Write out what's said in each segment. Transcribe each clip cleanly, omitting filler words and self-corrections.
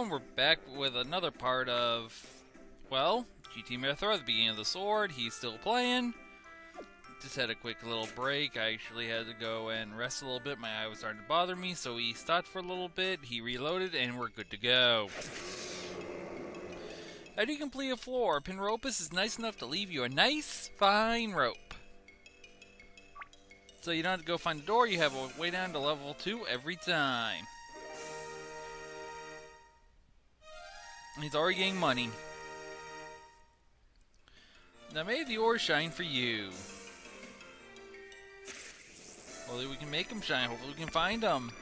and we're back with another part of, well, GT Mythra at the beginning of the sword. He's still playing. Just had a quick little break. I actually had to go and rest a little bit. My eye was starting to bother me, so he stopped for a little bit. He reloaded, and we're good to go. How do you complete a floor? Pinropus is nice enough to leave you a nice, fine rope. So you don't have to go find the door. You have a way down to level 2 every time. He's already getting money. Now may the ore shine for you. Hopefully we can make them shine. Hopefully we can find them.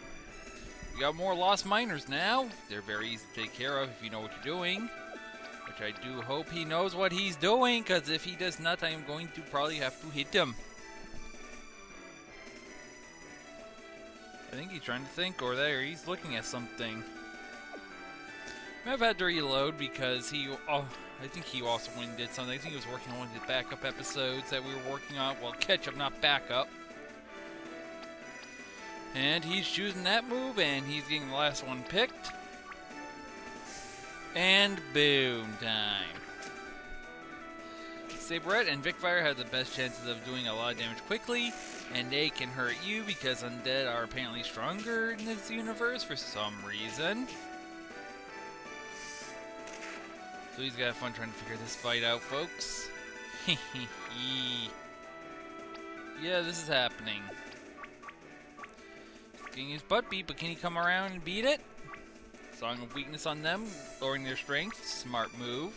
We got more lost miners now. They're very easy to take care of if you know what you're doing. Which I do hope he knows what he's doing, because if he does not, I am going to probably have to hit him. I think he's trying to think, or there, he's looking at something. I've had to reload because I think he also went and did something. I think he was working on one of the backup episodes that we were working on. Well, catch up, not backup. And he's choosing that move, and he's getting the last one picked. And boom time. Sabrette and Vicfire have the best chances of doing a lot of damage quickly, and they can hurt you because undead are apparently stronger in this universe for some reason. So he's got fun trying to figure this fight out, folks. Yeah, this is happening. He's getting his butt beat, but can he come around and beat it? Song of weakness on them, lowering their strength. Smart move.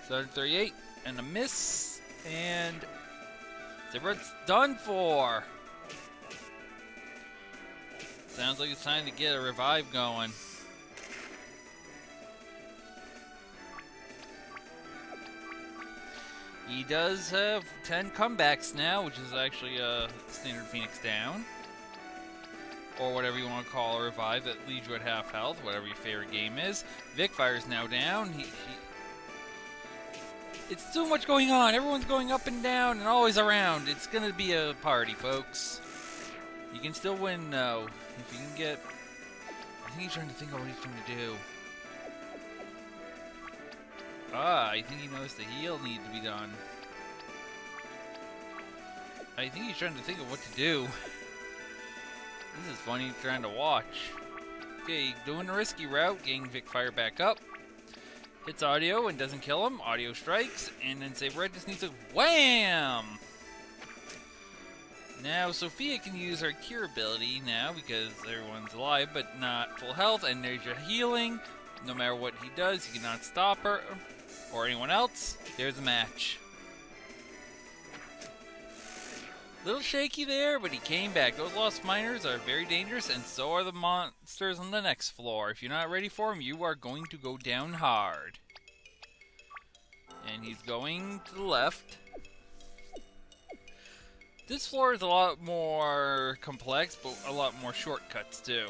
738 and a miss, and Zibret's done for. Sounds like it's time to get a revive going. He does have 10 comebacks now, which is actually a standard Phoenix down. Or whatever you want to call a revive that leaves you at half health, whatever your favorite game is. Vicfire's now down. It's too much going on. Everyone's going up and down and always around. It's going to be a party, folks. You can still win, though. If you can get... I think he's trying to think of what he's trying to do. I think he knows the heal needs to be done. I think he's trying to think of what to do. This is funny trying to watch. Okay, doing the risky route, getting Vicfire back up. Hits audio and doesn't kill him. Audio strikes, and then Sabrette just needs a wham! Now, Sophia can use her cure ability now because everyone's alive but not full health, and there's your healing. No matter what he does, he cannot stop her or anyone else. There's a match. Little shaky there, but he came back. Those lost miners are very dangerous, and so are the monsters on the next floor. If you're not ready for them, you are going to go down hard. And he's going to the left. This floor is a lot more complex, but a lot more shortcuts too.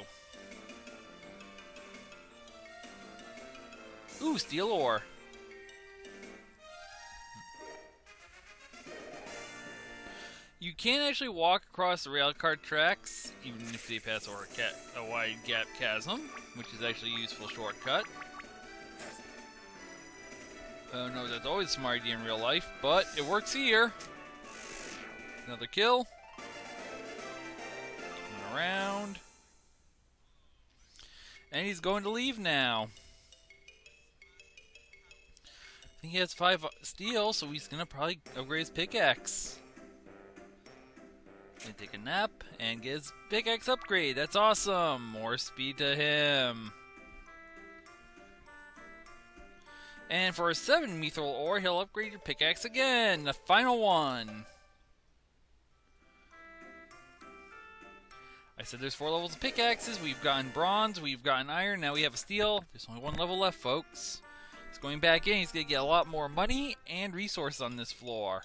Ooh, steel ore. You can actually walk across the railcar tracks, even if they pass over a wide gap chasm, which is actually a useful shortcut. Oh no, that's always a smart idea in real life, but it works here. Another kill. Coming around. And he's going to leave now. I think he has 5 steel, so he's going to probably upgrade his pickaxe. Gonna take a nap and get his pickaxe upgrade. That's awesome. More speed to him. And for a 7 mithril ore, he'll upgrade your pickaxe again. The final one. I said there's 4 levels of pickaxes. We've gotten bronze, we've gotten iron, now we have a steel. There's only 1 level left, folks. He's going back in. He's going to get a lot more money and resources on this floor.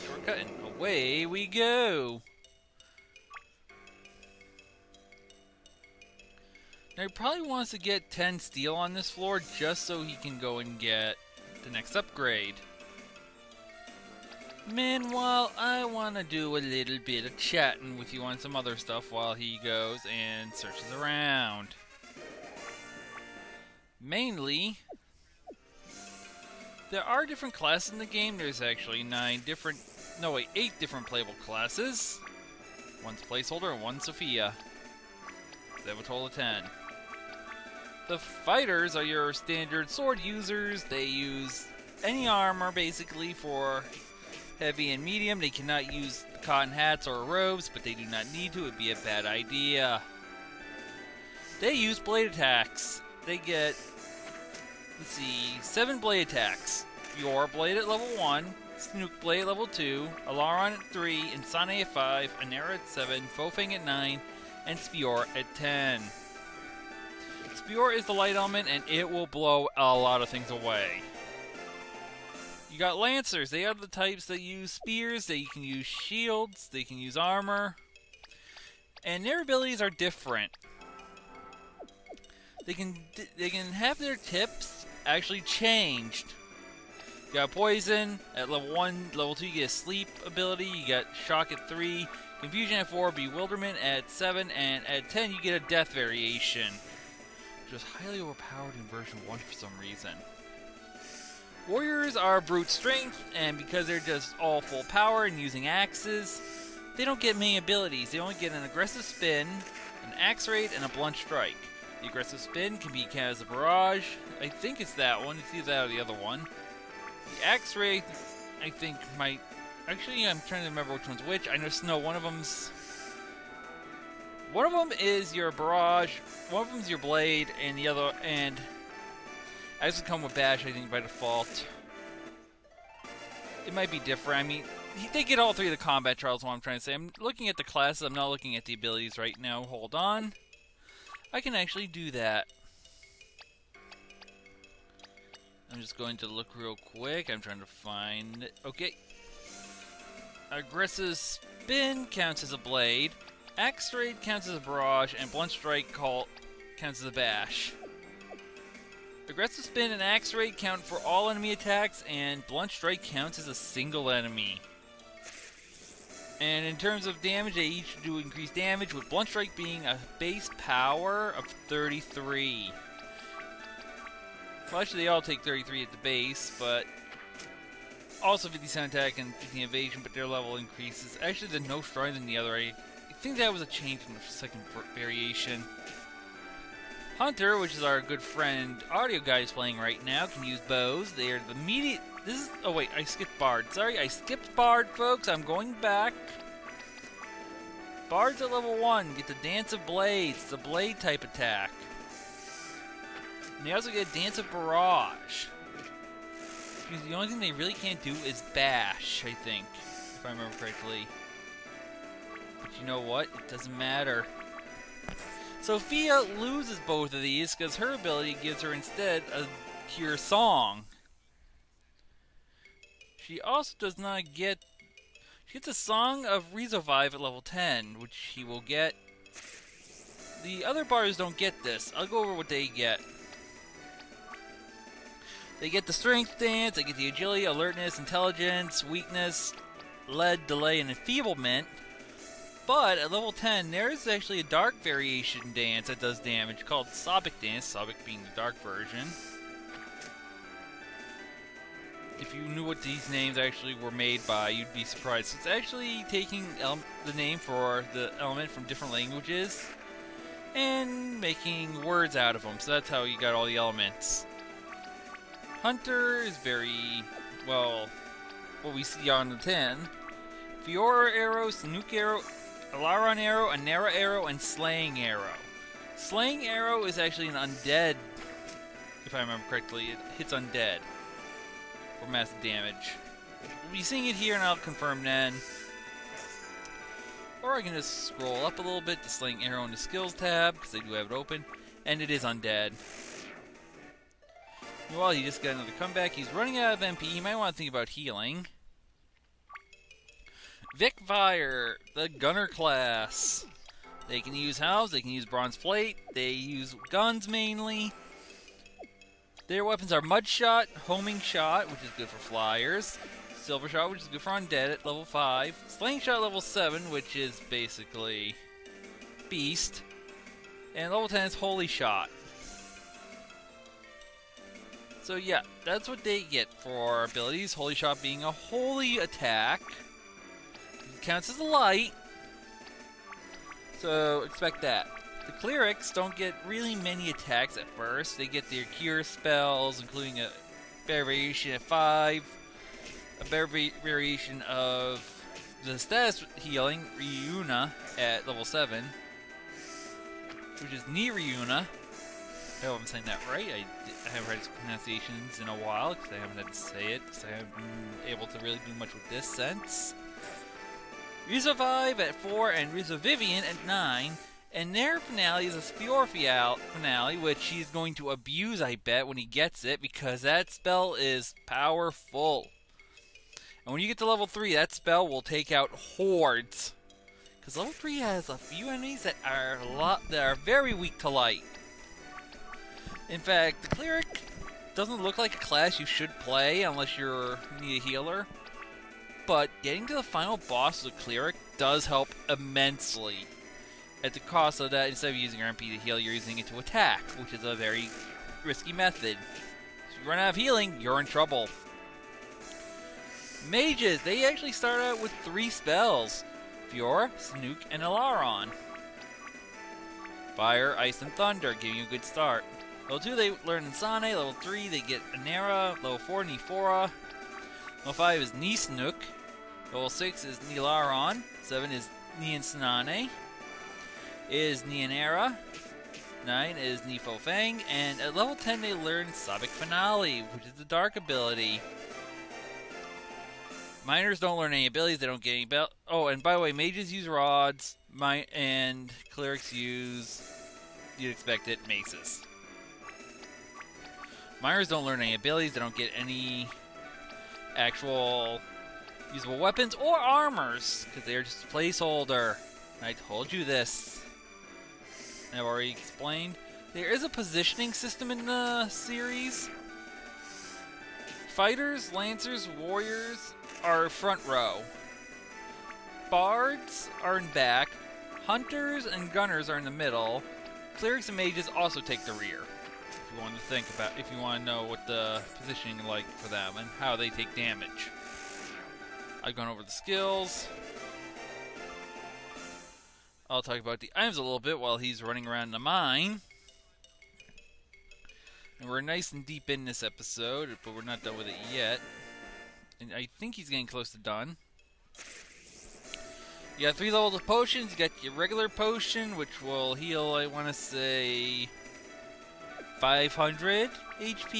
Shortcut, and away we go. Now he probably wants to get 10 steel on this floor just so he can go and get the next upgrade. Meanwhile, I want to do a little bit of chatting with you on some other stuff while he goes and searches around. Mainly, there are different classes in the game. There's actually 8 different playable classes. One's placeholder and one's Sophia. They have a total of 10. The fighters are your standard sword users. They use any armor basically for heavy and medium. They cannot use cotton hats or robes, but they do not need to. It would be a bad idea. They use blade attacks. They get, 7 blade attacks. Your blade at level 1, Snook blade at level 2, Alaron at 3, Insane at 5, Anera at 7, Fofang at 9, and Speor at 10. Speor is the light element, and it will blow a lot of things away. You got Lancers. They are the types that use spears. They can use shields. They can use armor. And their abilities are different. They can have their tips actually changed. You got Poison at level 1. Level 2 you get a Sleep ability. You got Shock at 3. Confusion at 4. Bewilderment at 7. And at 10 you get a Death variation, which is highly overpowered in version 1 for some reason. Warriors are brute strength, and because they're just all full power and using axes, they don't get many abilities. They only get an aggressive spin, an axe raid, and a blunt strike. The aggressive spin can be counted as a barrage. I think it's that one. It's either that or the other one. The axe raid, I think, might... Actually, I'm trying to remember which one's which. I just know one of them is your barrage, one of them's your blade, and the other, and I just come with bash, I think, by default. It might be different. I mean, they get all 3 of the combat trials, what I'm trying to say. I'm looking at the classes, I'm not looking at the abilities right now. Hold on. I can actually do that. I'm just going to look real quick. I'm trying to find it. Okay. Aggressive spin counts as a blade. Axe raid counts as a barrage, and blunt strike counts as a bash. Aggressive spin and axe raid count for all enemy attacks, and blunt strike counts as a single enemy. And in terms of damage, they each do increased damage, with blunt strike being a base power of 33. Well, actually, they all take 33 at the base, but also 50% attack and 50 evasion, but their level increases. Actually, they're no stronger than the other. I think that was a change in the second variation. Hunter, which is our good friend audio guy is playing right now, can use bows. They are the immediate... This is... Oh wait, I skipped Bard. Sorry, I skipped Bard, folks. I'm going back. Bards at level 1 get the Dance of Blades, the blade type attack. And they also get Dance of Barrage. Because the only thing they really can't do is bash, I think, if I remember correctly. But you know what? It doesn't matter. Sophia loses both of these because her ability gives her instead a Cure Song. She also does not get... She gets a Song of Resurvive at level 10, which she will get. The other bards don't get this. I'll go over what they get. They get the Strength Dance, they get the Agility, Alertness, Intelligence, Weakness, Lead, Delay, and Enfeeblement. But at level 10, there is actually a dark variation dance that does damage called Sobic Dance, Sobic being the dark version. If you knew what these names actually were made by, you'd be surprised. It's actually taking the name for the element from different languages and making words out of them. So that's how you got all the elements. Hunter is very, well, what we see on the 10. Fiora Arrow, Snook Arrow, Alaron Arrow, Anera Arrow, and Slaying Arrow. Slaying Arrow is actually an undead, if I remember correctly. It hits undead for massive damage. We'll be seeing it here, and I'll confirm then. Or I can just scroll up a little bit to Slaying Arrow in the Skills tab, because they do have it open, and it is undead. Well, he just got another comeback. He's running out of MP. He might want to think about healing. Vic Fire, the Gunner class. They can use Halves, they can use Bronze Plate, they use guns mainly. Their weapons are Mud Shot, Homing Shot, which is good for flyers, Silver Shot, which is good for undead at level 5, Slaying Shot level 7, which is basically Beast, and level 10 is Holy Shot. So yeah, that's what they get for abilities. Holy Shot being a holy attack. It counts as a light. So expect that. The clerics don't get really many attacks at first. They get their cure spells, including a variation at 5, a variation of the status healing, Ryuna, at level 7, which is Niryuna. I hope I'm saying that right. I haven't read its pronunciations in a while because I haven't had to say it, because I haven't been able to really do much with this sense. Rizovive at 4 and Rizovivian at 9. And their finale is a Spore finale, which he's going to abuse, I bet, when he gets it, because that spell is powerful. And when you get to level 3, that spell will take out hordes. Because level 3 has a few enemies that are very weak to light. In fact, the Cleric doesn't look like a class you should play unless you need a healer. But getting to the final boss of the Cleric does help immensely. At the cost of that, instead of using your MP to heal, you're using it to attack, which is a very risky method. If you run out of healing, you're in trouble. Mages, they actually start out with 3 spells. Fiora, Snook, and Alaron. Fire, Ice, and Thunder, giving you a good start. Level 2, they learn Insane. Level 3, they get Anera. Level 4, Nifora. Level 5 is Nisnook. Level 6 is Nilaron. 7 is Niansanane. Is Nianera. 9 is Nifo Fang. And at level 10, they learn Sabic Finale, which is the Dark ability. Miners don't learn any abilities, they don't get any oh, and by the way, mages use rods, and clerics use, you'd expect it, maces. Miners don't learn any abilities, they don't get any actual usable weapons or armors, because they're just a placeholder. I told you this. I've already explained. There is a positioning system in the series. Fighters, Lancers, Warriors are front row. Bards are in back. Hunters and Gunners are in the middle. Clerics and Mages also take the rear. If you want to know what the positioning is like for them and how they take damage. I've gone over the skills. I'll talk about the items a little bit while he's running around the mine. And we're nice and deep in this episode, but we're not done with it yet. And I think he's getting close to done. You got 3 levels of potions. You got your regular potion, which will heal, I want to say, 500 HP.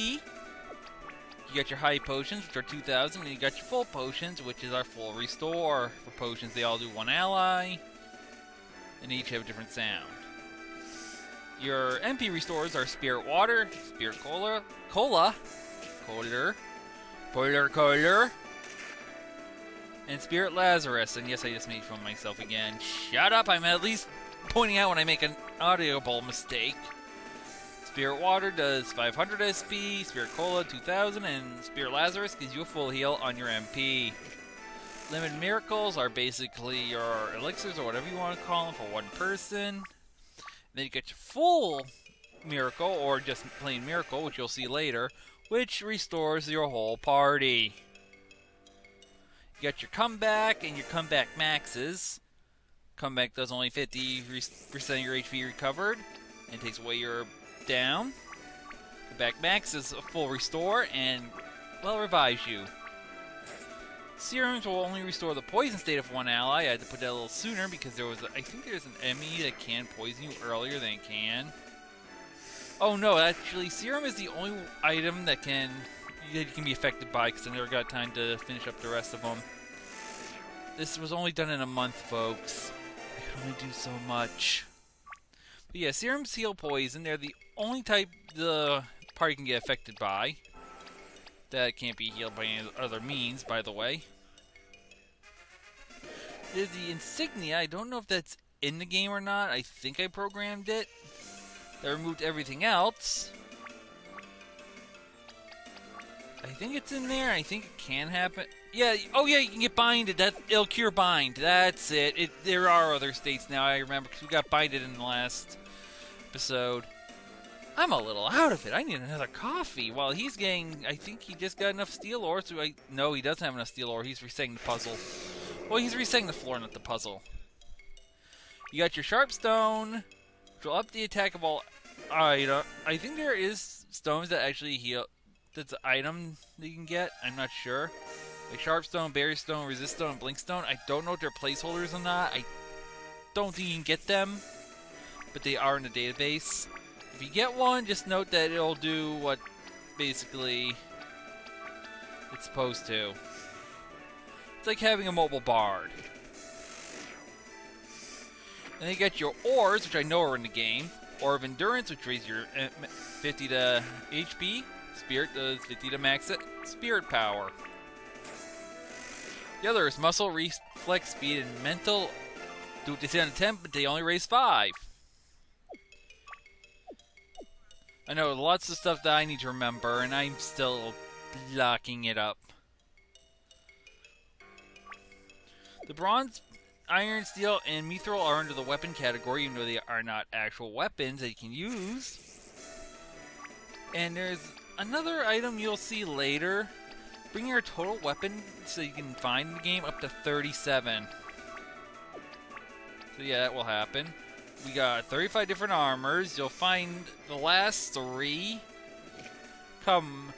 You got your high potions, which are 2,000. And you got your full potions, which is our full restore. For potions, they all do 1 ally. And each have a different sound. Your MP restores are Spirit Water, Spirit Cola, and Spirit Lazarus. And yes, I just made fun of myself again. Shut up, I'm at least pointing out when I make an audible mistake. Spirit Water does 500 SP, Spirit Cola 2000, and Spirit Lazarus gives you a full heal on your MP. Limited Miracles are basically your elixirs, or whatever you want to call them, for one person. Then you get your full miracle, or just plain miracle, which you'll see later, which restores your whole party. You got your comeback and your comeback maxes. Comeback does only 50% of your HP recovered, and takes away your down. Comeback max is a full restore, and, well, revives you. Serums will only restore the poison state of one ally. I had to put that a little sooner because I think there's an enemy that can poison you earlier than it can. Oh no, actually, Serum is the only item that you can be affected by, because I never got time to finish up the rest of them. This was only done in a month, folks. I can only do so much. But yeah, Serums heal poison. They're the only type the party can get affected by. That can't be healed by any other means, by the way. There's the insignia. I don't know if that's in the game or not. I think I programmed it. That removed everything else. I think it's in there. I think it can happen. Yeah. Oh, yeah. You can get binded. It'll cure bind. That's it. There are other states now. I remember because we got binded in the last episode. I'm a little out of it. I need another coffee. While he's getting, I think he just got enough steel ore. So no, he doesn't have enough steel ore. He's resetting the puzzle. Well, he's resetting the floor, not the puzzle. You got your sharp stone, which will up the attack of all. I think there is stones that actually heal. That's an item that you can get. I'm not sure. Like sharp stone, berry stone, resist stone, and blink stone. I don't know if they're placeholders or not. I don't think you can get them, but they are in the database. If you get one, just note that it'll do what basically it's supposed to. It's like having a mobile bard. And then you got your ores, which I know are in the game. Ore of Endurance, which raises your 50 to HP. Spirit does 50 to max it. Spirit power. The other is Muscle, Reflex, Speed, and Mental. Do what they say on the 10, but they only raise 5. I know lots of stuff that I need to remember, and I'm still locking it up. The bronze, iron, steel, and mithril are under the weapon category, even though they are not actual weapons that you can use. And there's another item you'll see later. Bring your total weapon so you can find in the game up to 37. So yeah, that will happen. We got 35 different armors. You'll find the last 3 come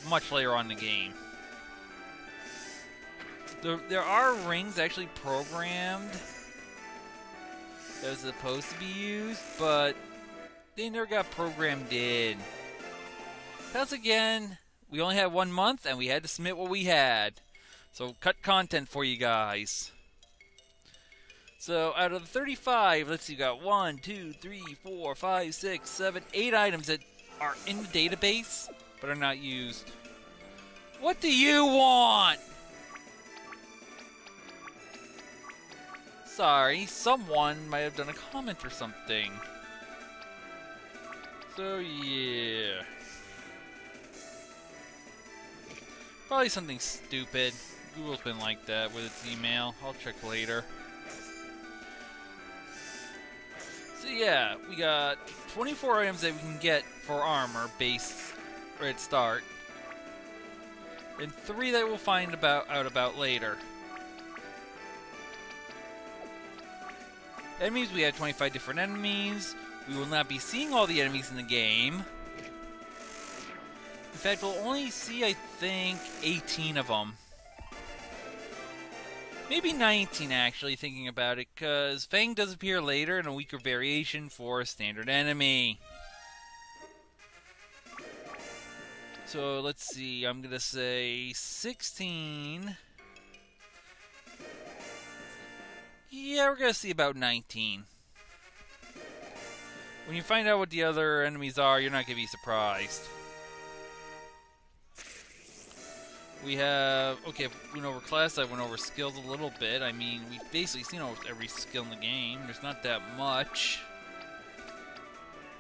much later on in the game. There are rings actually programmed that was supposed to be used, but they never got programmed in. Because again, we only had 1 month and we had to submit what we had. So cut content for you guys. So out of the 35, let's see, you got 1, 2, 3, 4, 5, 6, 7, 8 items that are in the database but are not used. What do you want? Sorry, someone might have done a comment or something. So yeah. Probably something stupid. Google's been like that with its email. I'll check later. So yeah, we got 24 items that we can get for armor base right at start. And 3 that we'll find out about later. Enemies, we have 25 different enemies. We will not be seeing all the enemies in the game. In fact, we'll only see, I think, 18 of them. Maybe 19, actually, thinking about it, because Fang does appear later in a weaker variation for a standard enemy. So, let's see, I'm going to say 16. Yeah, we're going to see about 19. When you find out what the other enemies are, you're not going to be surprised. We have, okay, we went over class, I went over skills a little bit. I mean, we've basically seen almost every skill in the game. There's not that much.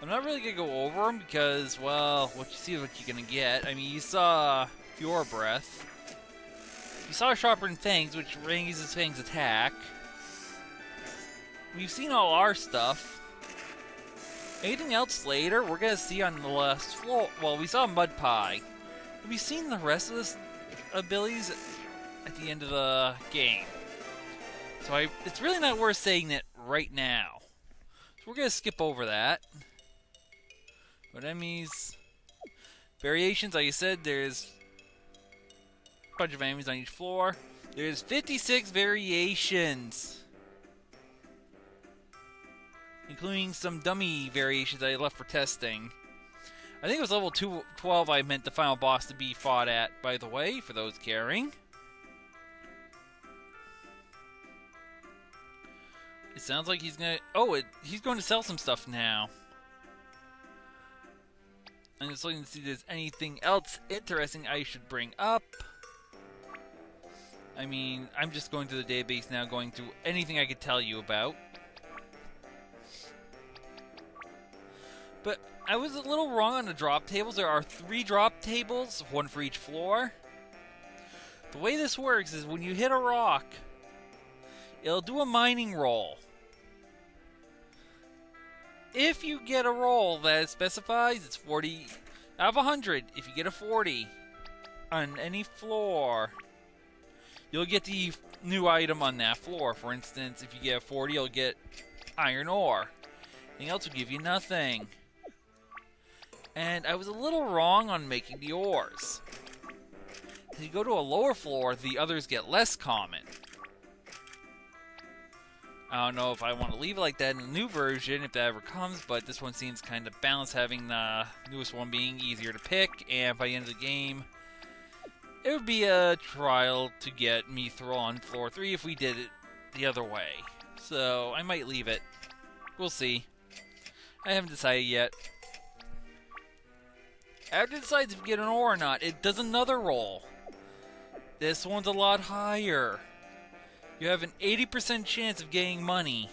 I'm not really going to go over them because, well, what you see is what you're going to get. I mean, you saw Pure Breath. You saw Sharpened Fangs, which raises Fang's attack. We've seen all our stuff. Anything else later, we're going to see on the last floor. Well, we saw Mud Pie. Have we seen the rest of this abilities at the end of the game? So it's really not worth saying it right now. So we're going to skip over that. But enemies, variations, like I said, there's a bunch of enemies on each floor. There's 56 variations, including some dummy variations that I left for testing. I think it was level 12 I meant the final boss to be fought at, by the way, for those caring. It sounds like he's gonna... Oh, he's going to sell some stuff now. I'm just looking to see if there's anything else interesting I should bring up. I mean, I'm just going through the database now, going through anything I could tell you about. But I was a little wrong on the drop tables. There are 3 drop tables, 1 for each floor. The way this works is when you hit a rock, it'll do a mining roll. if you get a roll that specifies it's 40 out of 100, if you get a 40 on any floor, you'll get the new item on that floor. For instance, if you get a 40, you'll get iron ore. Anything else will give you nothing. And I was a little wrong on making the ores. If you go to a lower floor, the others get less common. I don't know if I want to leave it like that in the new version, if that ever comes, but this one seems kind of balanced, having the newest one being easier to pick, and by the end of the game, it would be a trial to get Mythra on floor 3 if we did it the other way. So, I might leave it. We'll see. I haven't decided yet. After it decides if you get an ore or not, it does another roll. This one's a lot higher. You have an 80% chance of getting money.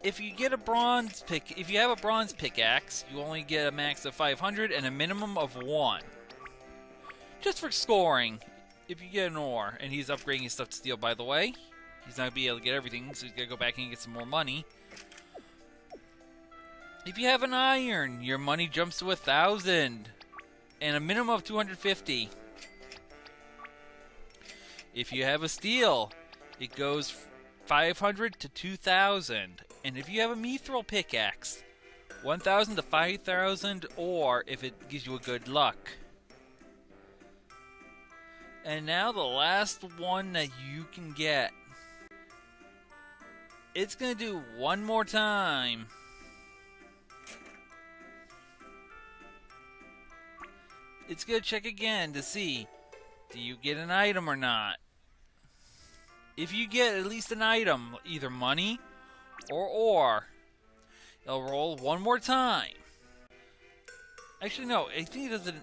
If you get a bronze pick, if you have a bronze pickaxe, you only get a max of 500 and a minimum of 1. Just for scoring, if you get an ore, and he's upgrading his stuff to steel, by the way. He's not going to be able to get everything, so he's got to go back and get some more money. If you have an iron, your money jumps to 1,000, and a minimum of 250. If you have a steel, it goes 500 to 2,000. And if you have a mithril pickaxe, 1,000 to 5,000, or if it gives you a good luck. And now the last one that you can get. It's going to do one more time. It's going to check again to see, do you get an item or not? If you get at least an item, either money or ore, it'll roll one more time. Actually, no, I think it doesn't.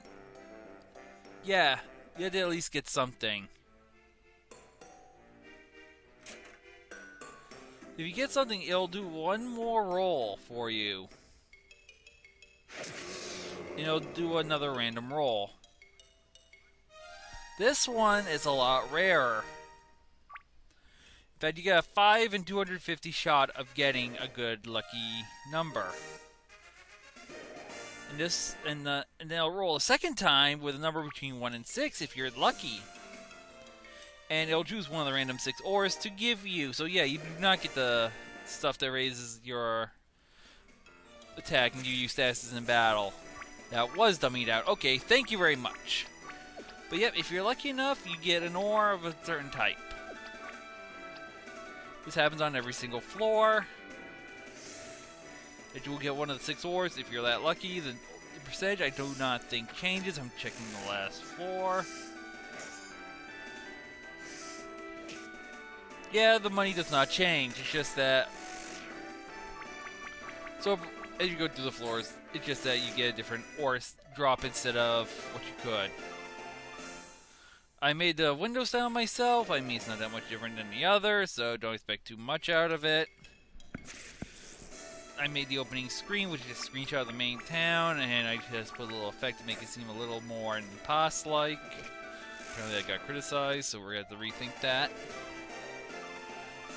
Yeah, you have to at least get something. If you get something, it'll do one more roll for you. And it'll do another random roll. This one is a lot rarer. In fact, you get a 5 in 250 shot of getting a good lucky number. And they'll roll a second time with a number between 1 and 6 if you're lucky. And it'll choose one of the random 6 ores to give you. So yeah, you do not get the stuff that raises your attack and give you statuses in battle. That was dummied out. Okay, thank you very much. But yep, if you're lucky enough, you get an ore of a certain type. This happens on every single floor. That you will get one of the 6 ores if you're that lucky. The percentage I do not think changes. I'm checking the last floor. Yeah, the money does not change. It's just that. So as you go through the floors, it's just that you get a different ore drop instead of what you could. I made the window style myself. I mean, it's not that much different than the other, so don't expect too much out of it. I made the opening screen, which is a screenshot of the main town, and I just put a little effect to make it seem a little more past-like. Apparently I got criticized, so we're going to have to rethink that.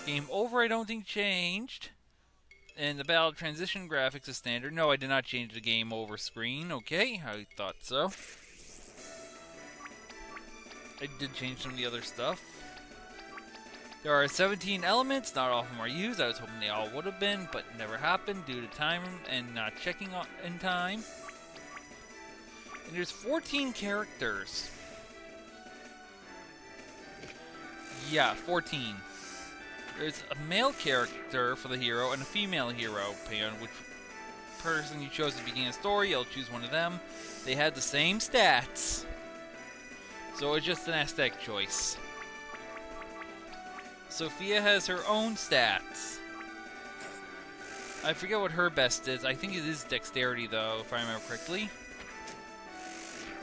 Game over, I don't think changed. And the battle transition graphics is standard. No, I did not change the game over screen. Okay, I thought so. I did change some of the other stuff. There are 17 elements, not all of them are used. I was hoping they all would have been, but never happened due to time and not checking in time. And there's 14 characters. Yeah, 14. There's a male character for the hero and a female hero, depending on which person you chose to begin a story. You'll choose one of them. They had the same stats. So it's just an aesthetic choice. Sophia has her own stats. I forget what her best is. I think it is dexterity, though, if I remember correctly.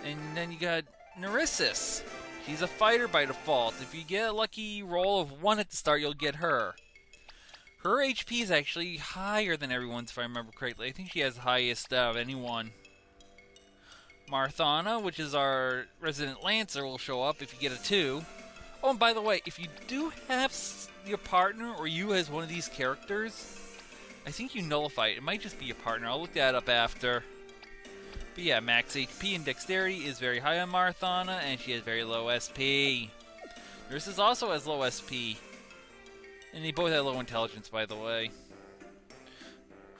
And then you got Nerissus. She's a fighter by default. If you get a lucky roll of 1 at the start, you'll get her. Her HP is actually higher than everyone's, if I remember correctly. I think she has the highest out of anyone. Marthana, which is our resident Lancer, will show up if you get a 2. Oh, and by the way, if you do have your partner or you as one of these characters, I think you nullify it. It might just be a partner. I'll look that up after. But yeah, max HP and dexterity is very high on Marthana, and she has very low SP. Nurses also has low SP. And they both have low intelligence, by the way.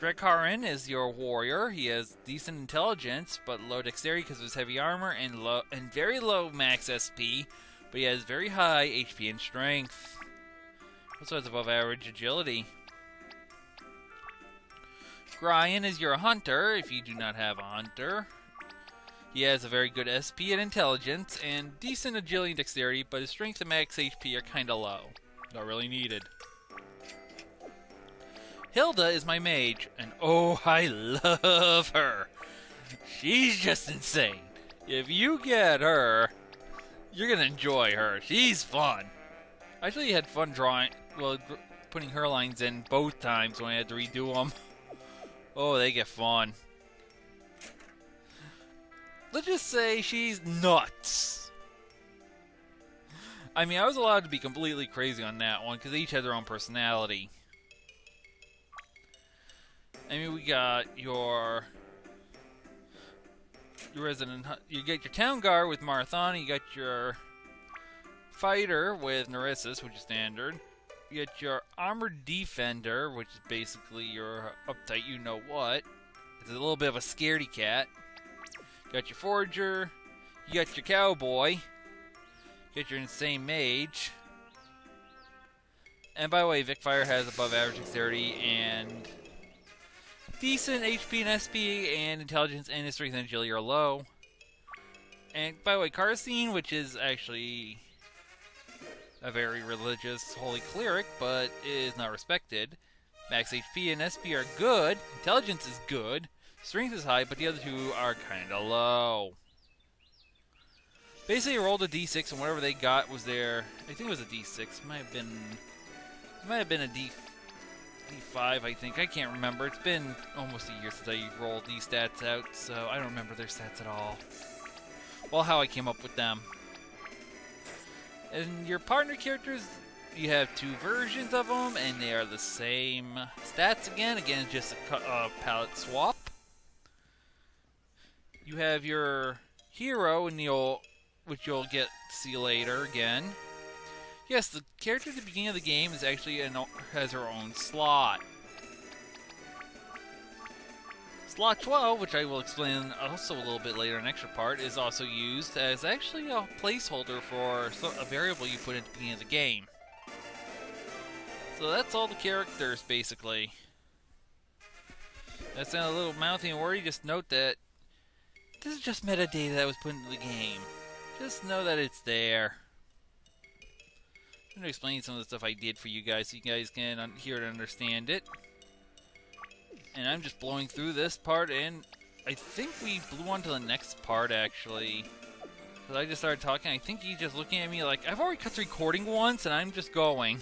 Drekharin is your warrior. He has decent intelligence, but low dexterity because of his heavy armor, and very low max SP. But he has very high HP and strength. Also has above average agility. Gryan is your hunter, if you do not have a hunter. He has a very good SP and intelligence, and decent agility and dexterity, but his strength and max HP are kinda low. Not really needed. Hilda is my mage, and oh, I love her. She's just insane. If you get her, you're gonna enjoy her. She's fun. I actually had fun putting her lines in both times when I had to redo them. Oh, they get fun. Let's just say she's nuts. I mean, I was allowed to be completely crazy on that one, because they each had their own personality. I mean, we got your resident. You get your town guard with Marthana. You got your fighter with Nerissus, which is standard. You get your armored defender, which is basically your uptight you-know-what. It's a little bit of a scaredy cat. You got your forager. You got your cowboy. You got your insane mage. And by the way, Vicfire has above average dexterity and decent HP and SP and intelligence, and his strength and agility are low. And by the way, Karstine, which is actually a very religious holy cleric, but is not respected. Max HP and SP are good. Intelligence is good. Strength is high, but the other two are kind of low. Basically, I rolled a d6, and whatever they got was their. I think it was a d6. It might have been a d5. I think. I can't remember. It's been almost a year since I rolled these stats out, so I don't remember their stats at all. Well, how I came up with them. And your partner characters, you have two versions of them, and they are the same stats again. Again, just a palette swap. You have your hero, which you'll get to see later again. Yes, the character at the beginning of the game is actually has her own slot. Slot 12, which I will explain also a little bit later, an extra part, is also used as actually a placeholder for a variable you put at the beginning of the game. So that's all the characters, basically. That sounded a little mouthy and wordy. Just note that this is just metadata that was put into the game. Just know that it's there. I'm going to explain some of the stuff I did for you guys so you guys can hear and understand it. And I'm just blowing through this part, and I think we blew on to the next part, actually. Because I just started talking. I think he's just looking at me like, I've already cut the recording once, and I'm just going.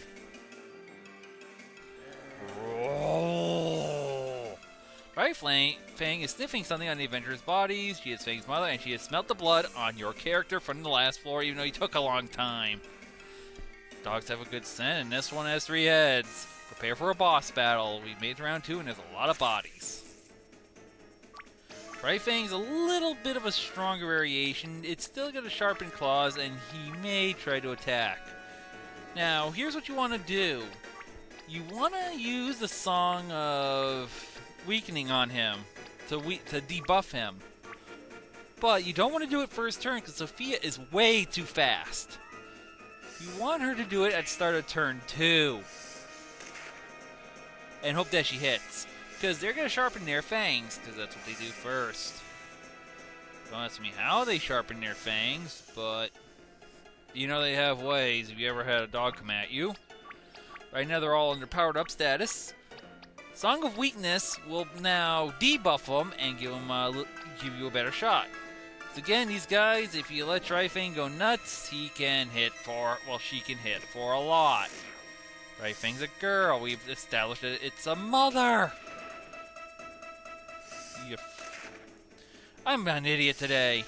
Right, Fang is sniffing something on the adventurer's bodies. She is Fang's mother, and she has smelt the blood on your character from the last floor, even though he took a long time. Dogs have a good scent, and this one has 3 heads. Prepare for a boss battle. We've made it to round 2, and there's a lot of bodies. Right, Fang's a little bit of a stronger variation. It's still got a sharpened claws, and he may try to attack. Now, here's what you want to do. You want to use the Song of Weakening on him to debuff him. But you don't want to do it first turn, because Sophia is way too fast. You want her to do it at the start of turn 2. And hope that she hits. Because they're going to sharpen their fangs, because that's what they do first. Don't ask me how they sharpen their fangs, but you know they have ways if you ever had a dog come at you. Right now they're all under powered up status. Song of Weakness will now debuff them and give you a better shot. So again, these guys, if you let Tri-Fang go nuts, she can hit for a lot. Tri-Fang's a girl. We've established that it's a mother. I'm an idiot today.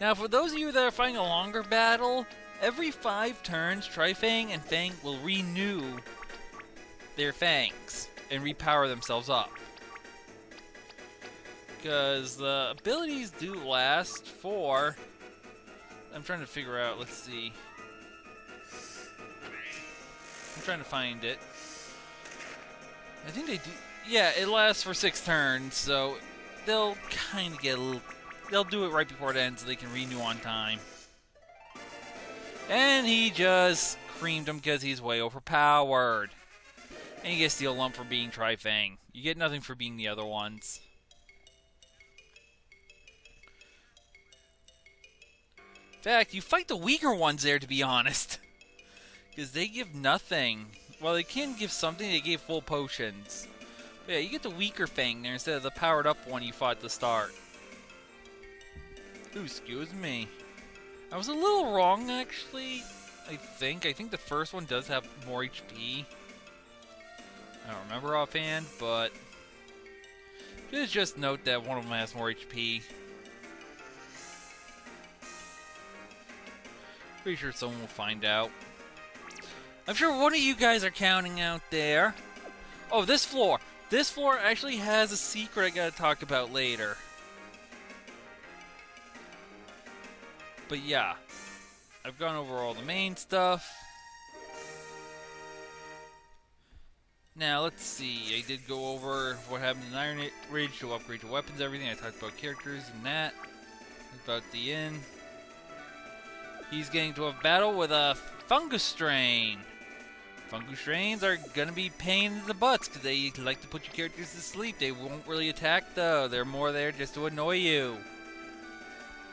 Now, for those of you that are fighting a longer battle, every 5 turns, Tri-Fang and Fang will renew their fangs and repower themselves up. Because the abilities do last for... I'm trying to figure out, let's see. I'm trying to find it. I think they do... Yeah, it lasts for 6 turns, so they'll kind of get a little... They'll do it right before it ends so they can renew on time. And he just creamed him because he's way overpowered. And you get Steel Lump for being Tri-Fang. You get nothing for being the other ones. In fact, you fight the weaker ones there, to be honest. Because they give nothing. Well, they can give something. They gave full potions. But yeah, you get the weaker Fang there instead of the powered up one you fought at the start. Ooh, excuse me. I was a little wrong, actually. I think the first one does have more HP. I don't remember offhand, but... just note that one of them has more HP. Pretty sure someone will find out. I'm sure one of you guys are counting out there. Oh, this floor. This floor actually has a secret I gotta talk about later. But yeah, I've gone over all the main stuff. Now, let's see. I did go over what happened in Iron Ridge to upgrade your weapons, everything. I talked about characters and that. About the inn. He's getting to a battle with a fungus strain. Fungus strains are gonna be pain in the butts because they like to put your characters to sleep. They won't really attack though. They're more there just to annoy you.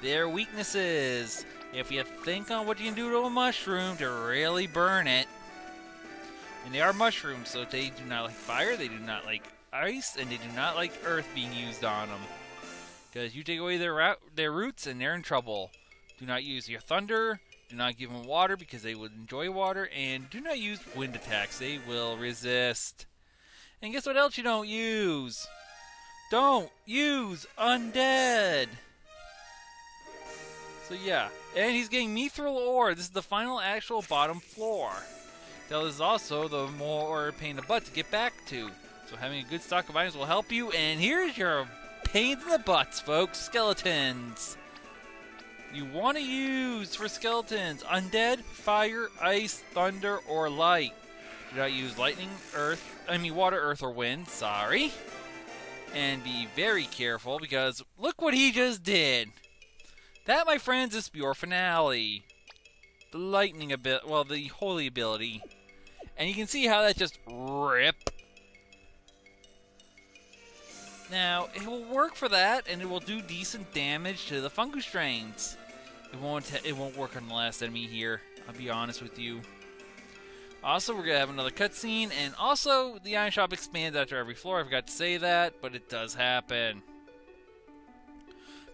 Their weaknesses. If you think on what you can do to a mushroom to really burn it. And they are mushrooms, so they do not like fire, they do not like ice, and they do not like earth being used on them. Because you take away their roots and they're in trouble. Do not use your thunder. Do not give them water because they would enjoy water. And do not use wind attacks. They will resist. And guess what else you don't use? Don't use undead. So yeah. And he's getting mithril ore. This is the final actual bottom floor. That is also the more pain in the butt to get back to. So having a good stock of items will help you. And here's your pains in the butts, folks. Skeletons. You want to use for skeletons undead, fire, ice, thunder, or light. Do not use lightning, water, earth, or wind. Sorry. And be very careful because look what he just did. That, my friends, is pure finale. The lightning ability, well, the holy ability. And you can see how that just rip. Now, it will work for that, and it will do decent damage to the fungus strains. It won't work on the last enemy here, I'll be honest with you. Also, we're going to have another cutscene, and also, the iron shop expands after every floor. I forgot to say that, but it does happen.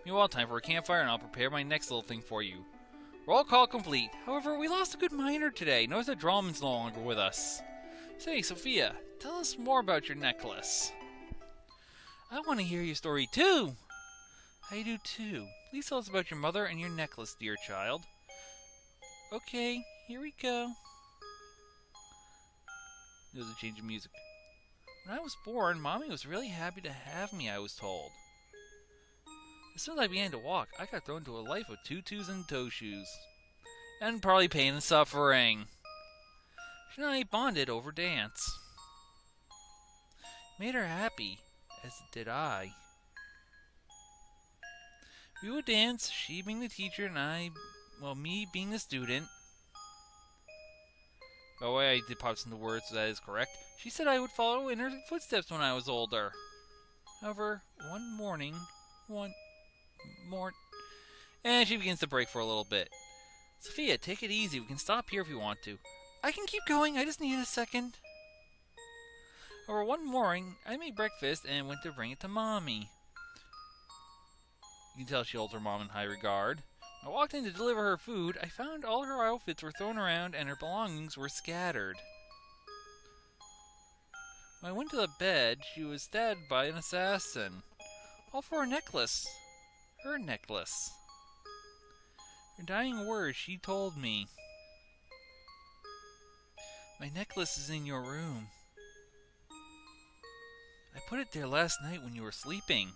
Meanwhile, time for a campfire, and I'll prepare my next little thing for you. Roll call complete. However, we lost a good miner today. Notice that Drawman's no longer with us. Say, Sophia, tell us more about your necklace. I want to hear your story too. I do too. Please tell us about your mother and your necklace, dear child. Okay, here we go. There's a change of music. When I was born, Mommy was really happy to have me, I was told. As soon as I began to walk, I got thrown into a life of tutus and toe shoes. And probably pain and suffering. She and I bonded over dance. Made her happy, as did I. We would dance, she being the teacher and me being the student. Oh, I did pop some of the words, so that is correct. She said I would follow in her footsteps when I was older. However, one morning, and she begins to break for a little bit. Sophia, take it easy. We can stop here if you want to. I can keep going. I just need a second. However, one morning, I made breakfast and went to bring it to Mommy. You can tell she holds her mom in high regard. When I walked in to deliver her food, I found all her outfits were thrown around and her belongings were scattered. When I went to the bed, she was stabbed by an assassin. All for a necklace. Her necklace. Her dying words, she told me. My necklace is in your room. I put it there last night when you were sleeping.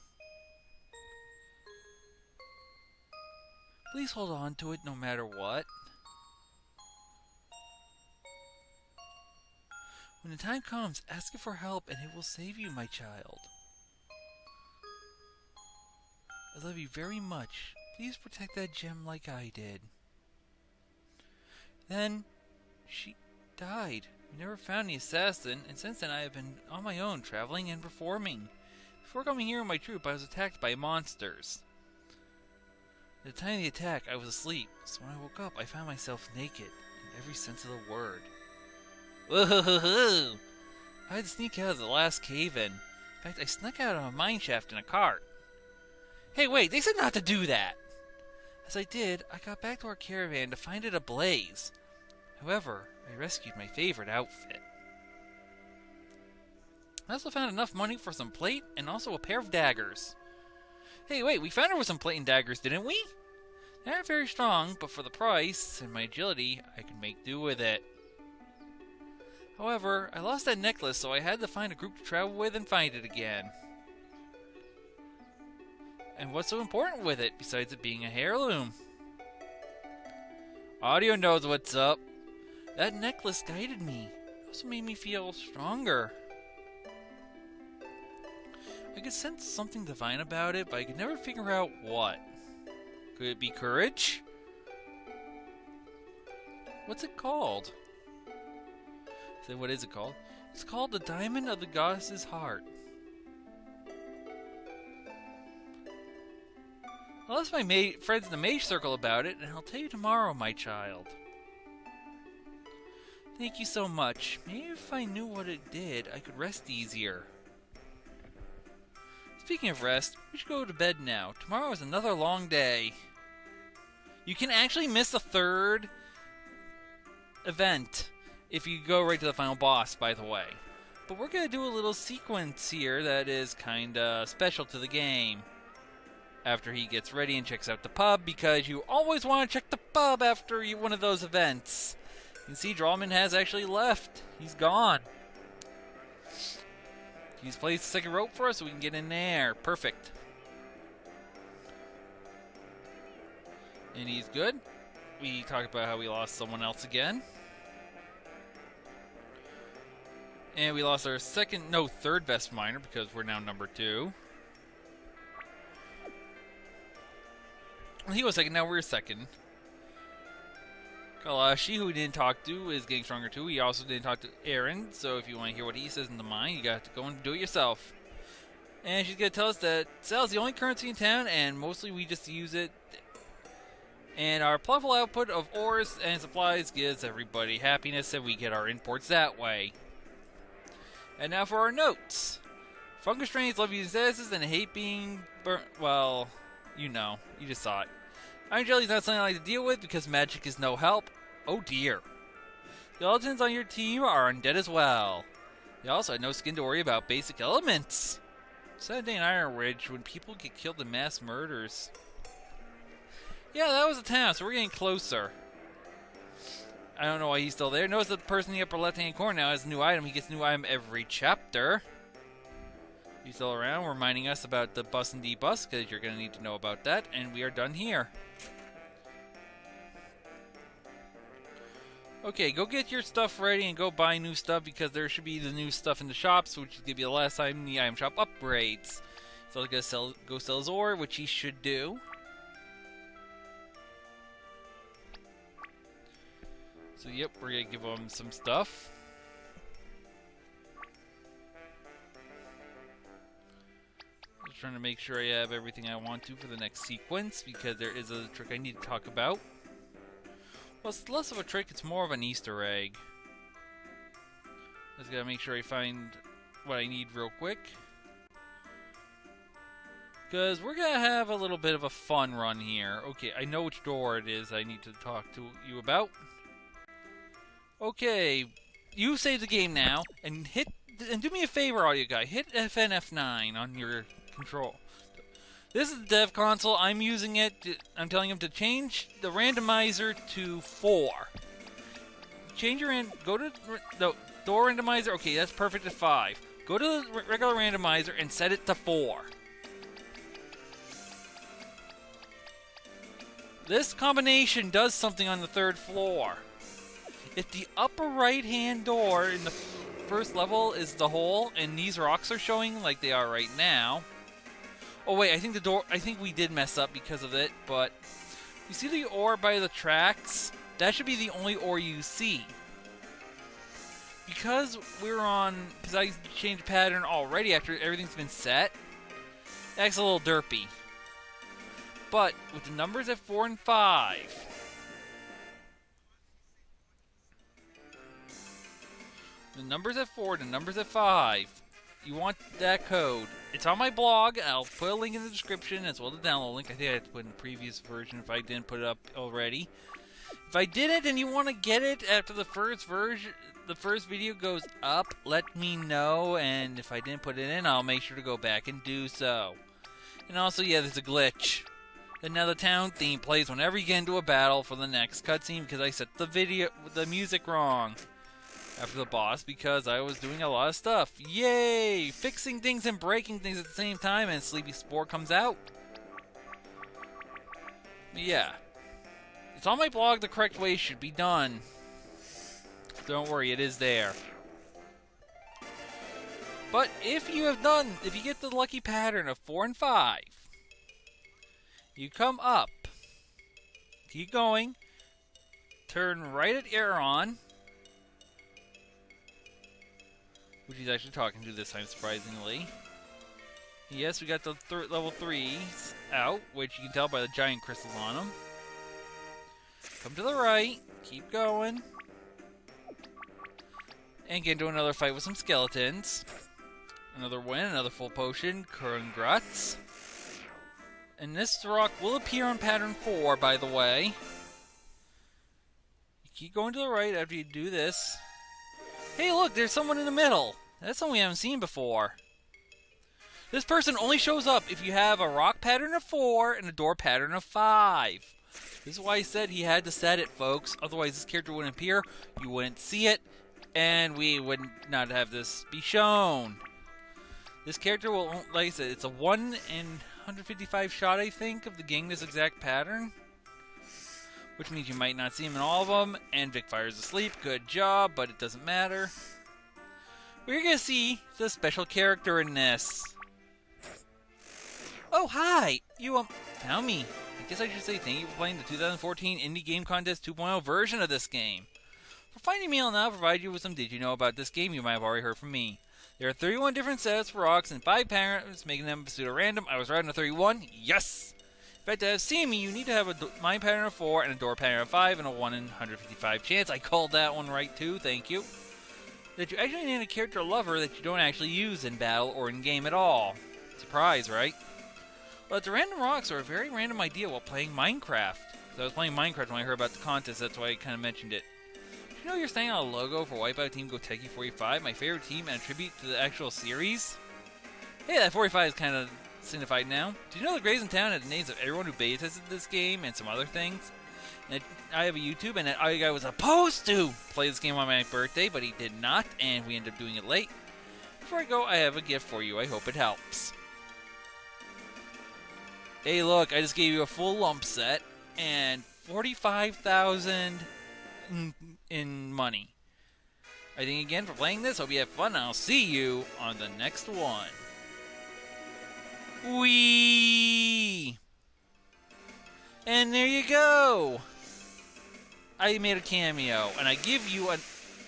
Please hold on to it no matter what. When the time comes, ask it for help and it will save you, my child. I love you very much. Please protect that gem like I did. Then, she died. We never found the assassin, and since then I have been on my own, traveling and performing. Before coming here with my troop, I was attacked by monsters. At the time of the attack, I was asleep, so when I woke up, I found myself naked, in every sense of the word. Whoa! I had to sneak out of the last cave-in. In fact, I snuck out of a mine shaft in a cart. Hey, wait, they said not to do that! As I did, I got back to our caravan to find it ablaze. However, I rescued my favorite outfit. I also found enough money for some plate and also a pair of daggers. Hey, wait, we found her with some plate and daggers, didn't we? They aren't very strong, but for the price and my agility, I could make do with it. However, I lost that necklace, so I had to find a group to travel with and find it again. And what's so important with it, besides it being a heirloom? Audio knows what's up. That necklace guided me. It also made me feel stronger. I could sense something divine about it, but I could never figure out what. Could it be courage? What's it called? So what is it called? It's called the Diamond of the Goddess's Heart. I'll ask my friends in the Mage Circle about it, and I'll tell you tomorrow, my child. Thank you so much. Maybe if I knew what it did, I could rest easier. Speaking of rest, we should go to bed now. Tomorrow is another long day. You can actually miss the third event if you go right to the final boss, by the way. But we're going to do a little sequence here that is kinda special to the game. After he gets ready and checks out the pub, because you always want to check the pub after one of those events. You can see Drawman has actually left. He's gone. He's placed the second rope for us so we can get in there. Perfect. And he's good. We talked about how we lost someone else again. And we lost our third best miner because we're now number 2. He was second, now we're second. Kalashi, who we didn't talk to, is getting stronger too. We also didn't talk to Aaron, so if you want to hear what he says in the mine, you got to go and do it yourself. And she's going to tell us that sal is the only currency in town, and mostly we just use it. And our plentiful output of ores and supplies gives everybody happiness, and we get our imports that way. And now for our notes. Fungus strains love using statuses and hate being burnt. Well, you know, you just saw it. Iron Jelly is not something I like to deal with because magic is no help. Oh dear. Skeletons on your team are undead as well. They also had no skin to worry about basic elements. Sad day in Iron Ridge when people get killed in mass murders. Yeah, that was a town, so we're getting closer. I don't know why he's still there. Notice the person in the upper left-hand corner now has a new item. He gets a new item every chapter. He's still around, reminding us about the bus and D-bus, because you're going to need to know about that, and we are done here. Okay, go get your stuff ready and go buy new stuff, because there should be the new stuff in the shops, which is going to be the last time the item shop upgrades. So he's going to go sell his ore, which he should do. So yep, we're going to give him some stuff. Just trying to make sure I have everything I want to for the next sequence, because there is a trick I need to talk about. Well, it's less of a trick, it's more of an Easter egg. Just gotta make sure I find what I need real quick. Because we're gonna have a little bit of a fun run here. Okay, I know which door it is I need to talk to you about. Okay, you save the game now, and do me a favor, audio guy. Hit FNF9 on your control. This is the dev console. I'm using it. I'm telling him to change the randomizer to 4. Change your go to no door randomizer. Okay, that's perfect at 5. Go to the regular randomizer and set it to 4. This combination does something on the 3rd floor. If the upper right-hand door in the first level is the hole, and these rocks are showing like they are right now. Oh wait, I think we did mess up because of it, but you see the ore by the tracks? That should be the only ore you see. Because I changed pattern already after everything's been set, that's a little derpy. But with the numbers at 4 and 5, the numbers at 4, the numbers at 5, you want that code. It's on my blog. I'll put a link in the description as well as the download link. I think I had to put in the previous version if I didn't put it up already. If I didn't and you want to get it after the first version, the first video goes up, let me know. And if I didn't put it in, I'll make sure to go back and do so. And also, yeah, there's a glitch. And now the town theme plays whenever you get into a battle for the next cutscene because I set the music wrong after the boss because I was doing a lot of stuff. Yay! Fixing things and breaking things at the same time, and Sleepy Spore comes out. Yeah. It's on my blog the correct way it should be done. Don't worry, it is there. But if you get the lucky pattern of 4 and 5, you come up, keep going, turn right at Aeron, which he's actually talking to this time, surprisingly. Yes, we got the level 3s out, which you can tell by the giant crystals on them. Come to the right, keep going, and get into another fight with some skeletons. Another win, another full potion, congrats. And this rock will appear on pattern 4, by the way. You keep going to the right after you do this. Hey, look, there's someone in the middle. That's someone we haven't seen before. This person only shows up if you have a rock pattern of 4 and a door pattern of 5. This is why I said he had to set it, folks. Otherwise, this character wouldn't appear, you wouldn't see it, and we would not have this be shown. This character will, like I said, it's a 1 in 155 shot, I think, of the getting this exact pattern. Which means you might not see him in all of them. And Vic Fire's asleep. Good job, but it doesn't matter. We're going to see the special character in this. Oh, hi! You found me. I guess I should say thank you for playing the 2014 Indie Game Contest 2.0 version of this game. For finding me, I'll now provide you with some did you know about this game you might have already heard from me. There are 31 different sets for rocks and 5 patterns, making them pseudo-random. I was right on a 31. Yes! In fact, to have seen me, you need to have a mine pattern of 4 and a door pattern of 5 and a 1 in 155 chance. I called that one right too, thank you. That you actually need a character lover that you don't actually use in battle or in game at all. Surprise, right? Well, the random rocks are a very random idea while playing Minecraft. So I was playing Minecraft when I heard about the contest, that's why I kind of mentioned it. Did you know you're staying on a logo for Wipeout Team Go Techie 45, my favorite team, and a tribute to the actual series? Hey, that 45 is kind of signified now. Did you know the Grays in town had the names of everyone who beta tested this game and some other things? And I have a YouTube, and that other guy was supposed to play this game on my birthday, but he did not, and we ended up doing it late. Before I go, I have a gift for you. I hope it helps. Hey, look, I just gave you a full lump set and 45,000 in money. I think again for playing this. Hope you have fun. I'll see you on the next one. Whee! And there you go. I made a cameo, and I give you an...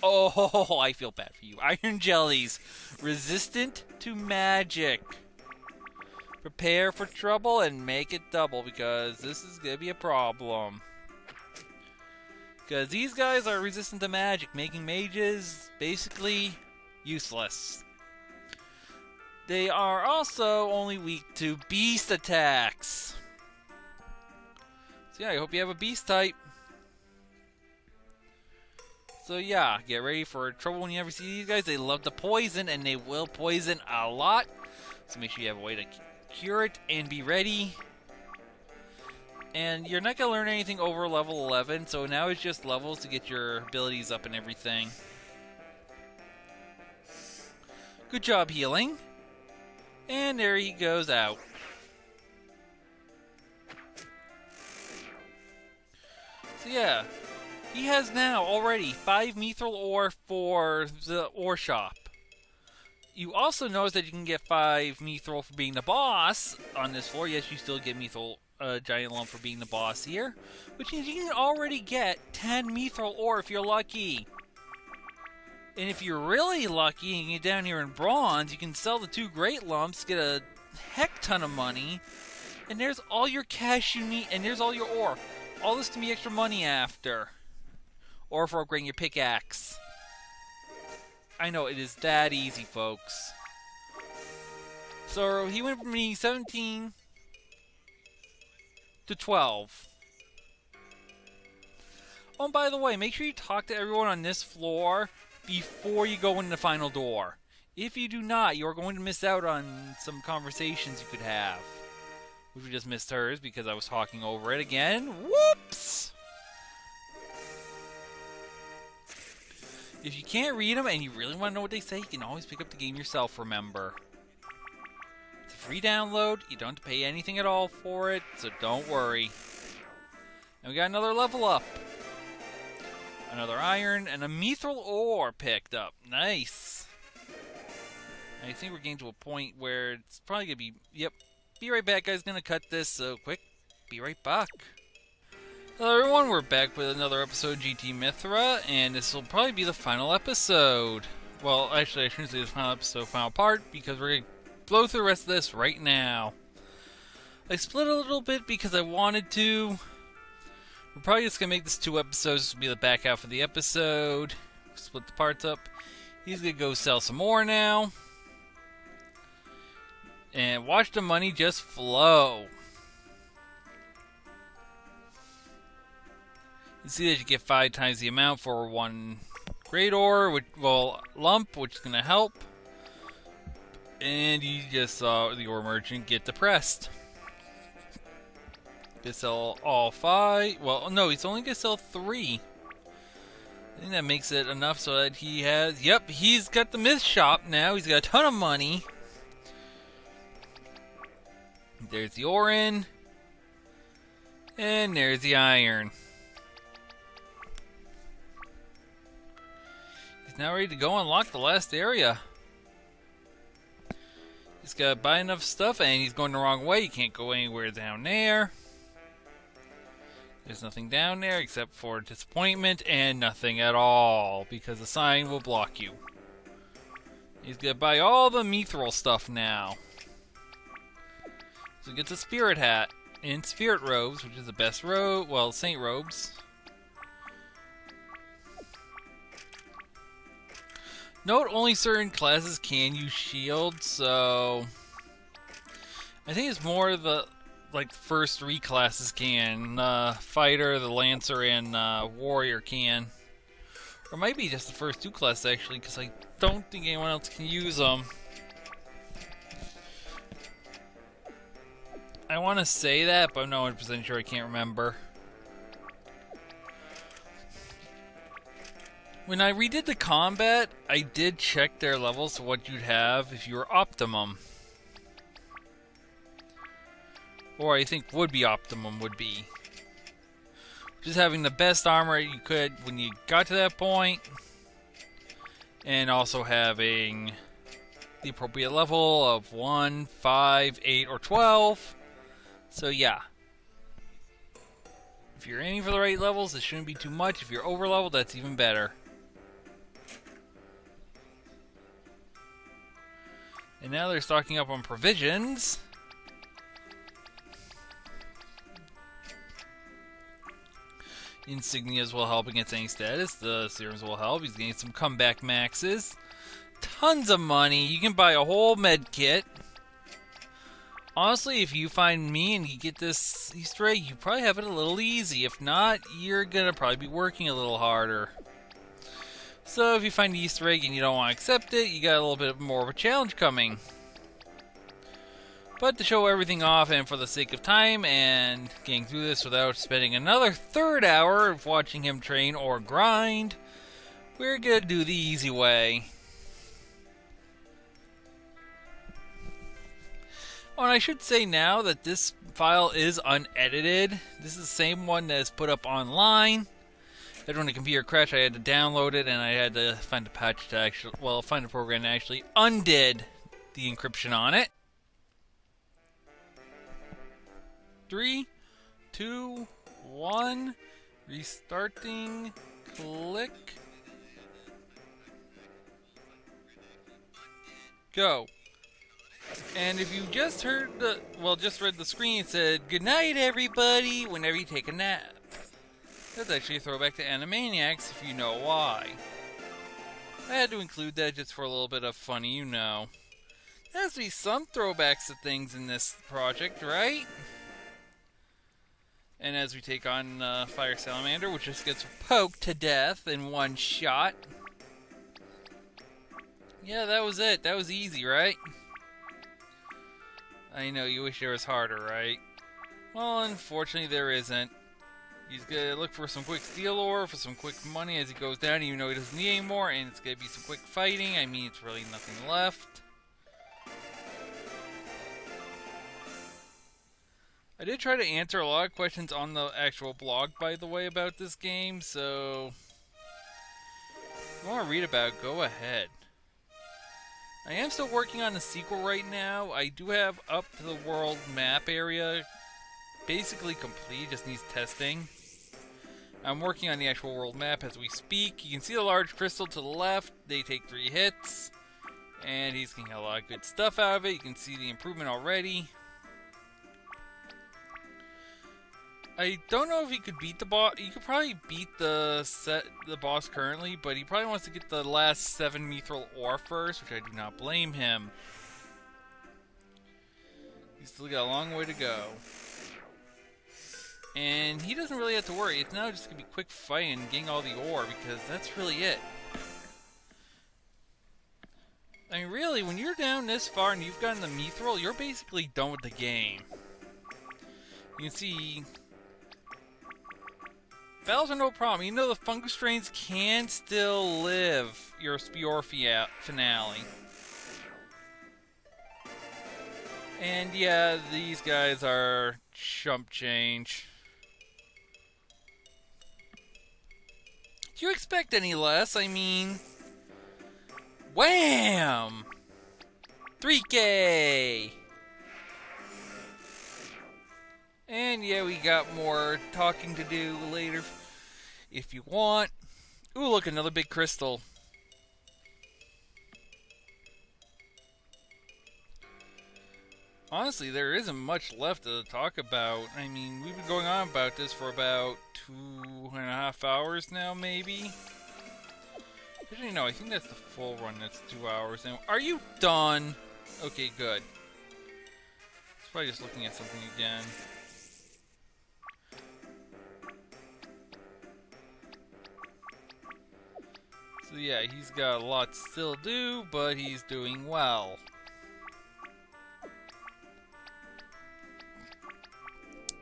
Oh, I feel bad for you. Iron Jellies, resistant to magic. Prepare for trouble and make it double, because this is going to be a problem. Because these guys are resistant to magic, making mages basically useless. They are also only weak to beast attacks. So yeah, I hope you have a beast type. So yeah, get ready for trouble when you ever see these guys. They love to poison, and they will poison a lot. So make sure you have a way to cure it and be ready. And you're not going to learn anything over level 11, so now it's just levels to get your abilities up and everything. Good job healing. And there he goes out. So yeah, he has now already 5 mithril ore for the ore shop. You also notice that you can get 5 mithril for being the boss on this floor. Yes, you still get mithril giant lump for being the boss here, which means you can already get 10 mithril ore if you're lucky. And if you're really lucky and you get down here in bronze, you can sell the 2 great lumps, get a heck ton of money, and there's all your cash you need, and there's all your ore. All this can be extra money after. Or for upgrading your pickaxe. I know, it is that easy, folks. So he went from being 17 to 12. Oh, and by the way, make sure you talk to everyone on this floor before you go in the final door. If you do not, you are going to miss out on some conversations you could have. We just missed hers because I was talking over it again. Whoops! If you can't read them and you really want to know what they say, you can always pick up the game yourself, remember. It's a free download. You don't have to pay anything at all for it, so don't worry. And we got another level up. Another iron and a mithril ore picked up. Nice. I think we're getting to a point where it's probably going to be... Yep. Be right back, guys. Gonna cut this, so quick. Be right back. Hello, everyone. We're back with another episode of GT Mythra, and this will probably be the final episode. Well, actually, I shouldn't say the final episode, final part, because we're gonna blow through the rest of this right now. I split a little bit because I wanted to. We're probably just gonna make this 2 episodes. This will be the back half of the episode. Split the parts up. He's gonna go sell some more now. And watch the money just flow. You see that you get 5 times the amount for 1 great ore, lump, which is going to help. And you just saw the ore merchant get depressed. Gonna sell all 5. Well, no, he's only going to sell 3. I think that makes it enough so that he has... Yep, he's got the myth shop now. He's got a ton of money. There's the ore in. And there's the iron. He's now ready to go unlock the last area. He's got to buy enough stuff, and he's going the wrong way. He can't go anywhere down there. There's nothing down there except for disappointment and nothing at all, because the sign will block you. He's going to buy all the mithril stuff now. So he gets a spirit hat and spirit robes, which is the best robe. Well, saint robes. Note only certain classes can use shields, so I think it's more the first 3 classes can. Fighter, the Lancer, and Warrior can. Or it might be just the first 2 classes actually, because I don't think anyone else can use them. I want to say that, but I'm not 100% sure. I can't remember. When I redid the combat, I did check their levels to what you'd have if you were optimum. Or I think would be optimum would be. Just having the best armor you could when you got to that point. And also having the appropriate level of 1, 5, 8, or 12. So yeah, if you're aiming for the right levels, it shouldn't be too much. If you're over leveled, that's even better. And now they're stocking up on provisions. Insignias will help against any status. The serums will help. He's getting some comeback maxes. Tons of money. You can buy a whole med kit. Honestly, if you find me and you get this Easter egg, you probably have it a little easy. If not, you're going to probably be working a little harder. So if you find the Easter egg and you don't want to accept it, you got a little bit more of a challenge coming. But to show everything off and for the sake of time and getting through this without spending another 3rd hour of watching him train or grind, we're going to do the easy way. Oh, and I should say now that this file is unedited. This is the same one that is put up online. That when the computer crashed, I had to download it, and I had to find a patch to actually, well, find a program that actually undid the encryption on it. 3, 2, 1, restarting, click, go. And if you just heard just read the screen, it said, "Good night, everybody," whenever you take a nap. That's actually a throwback to Animaniacs, if you know why. I had to include that just for a little bit of funny, you know. There has to be some throwbacks to things in this project, right? And as we take on Fire Salamander, which just gets poked to death in one shot. Yeah, that was it. That was easy, right? I know, you wish there was harder, right? Well, unfortunately there isn't. He's gonna look for some quick steel ore, for some quick money as he goes down, even though he doesn't need any more, and it's gonna be some quick fighting. I mean, it's really nothing left. I did try to answer a lot of questions on the actual blog, by the way, about this game, so if you want to read about it, go ahead. I am still working on the sequel right now. I do have up to the world map area basically complete, just needs testing. I'm working on the actual world map as we speak. You can see the large crystal to the left. They take 3 hits. And he's getting a lot of good stuff out of it. You can see the improvement already. I don't know if he could beat the boss. He could probably beat the boss currently, but he probably wants to get the last 7 mithril ore first, which I do not blame him. He's still got a long way to go. And he doesn't really have to worry. It's now just going to be quick fighting and getting all the ore, because that's really it. I mean, really, when you're down this far and you've gotten the mithril, you're basically done with the game. You can see battles are no problem. Even though the fungus strains can still live your Spore finale. And yeah, these guys are chump change. Do you expect any less? I mean, wham! 3K! And yeah, we got more talking to do later if you want. Ooh, look, another big crystal. Honestly, there isn't much left to talk about. I mean, we've been going on about this for about 2.5 hours now, maybe? Actually, no, I think that's the full run. That's 2 hours. Now, are you done? Okay, good. It's probably just looking at something again. So yeah, he's got a lot to still do, but he's doing well.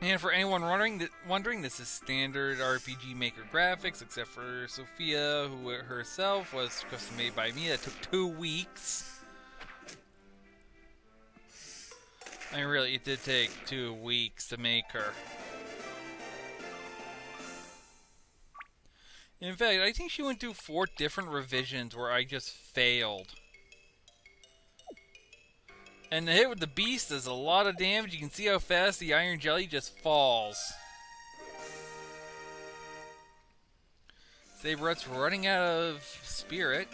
And for anyone wondering, this is standard RPG Maker graphics, except for Sophia, who herself was custom made by me. That took 2 weeks. I mean, really, it did take 2 weeks to make her. In fact, I think she went through 4 different revisions where I just failed. And the hit with the beast does a lot of damage. You can see how fast the iron jelly just falls. Saberut's running out of spirit.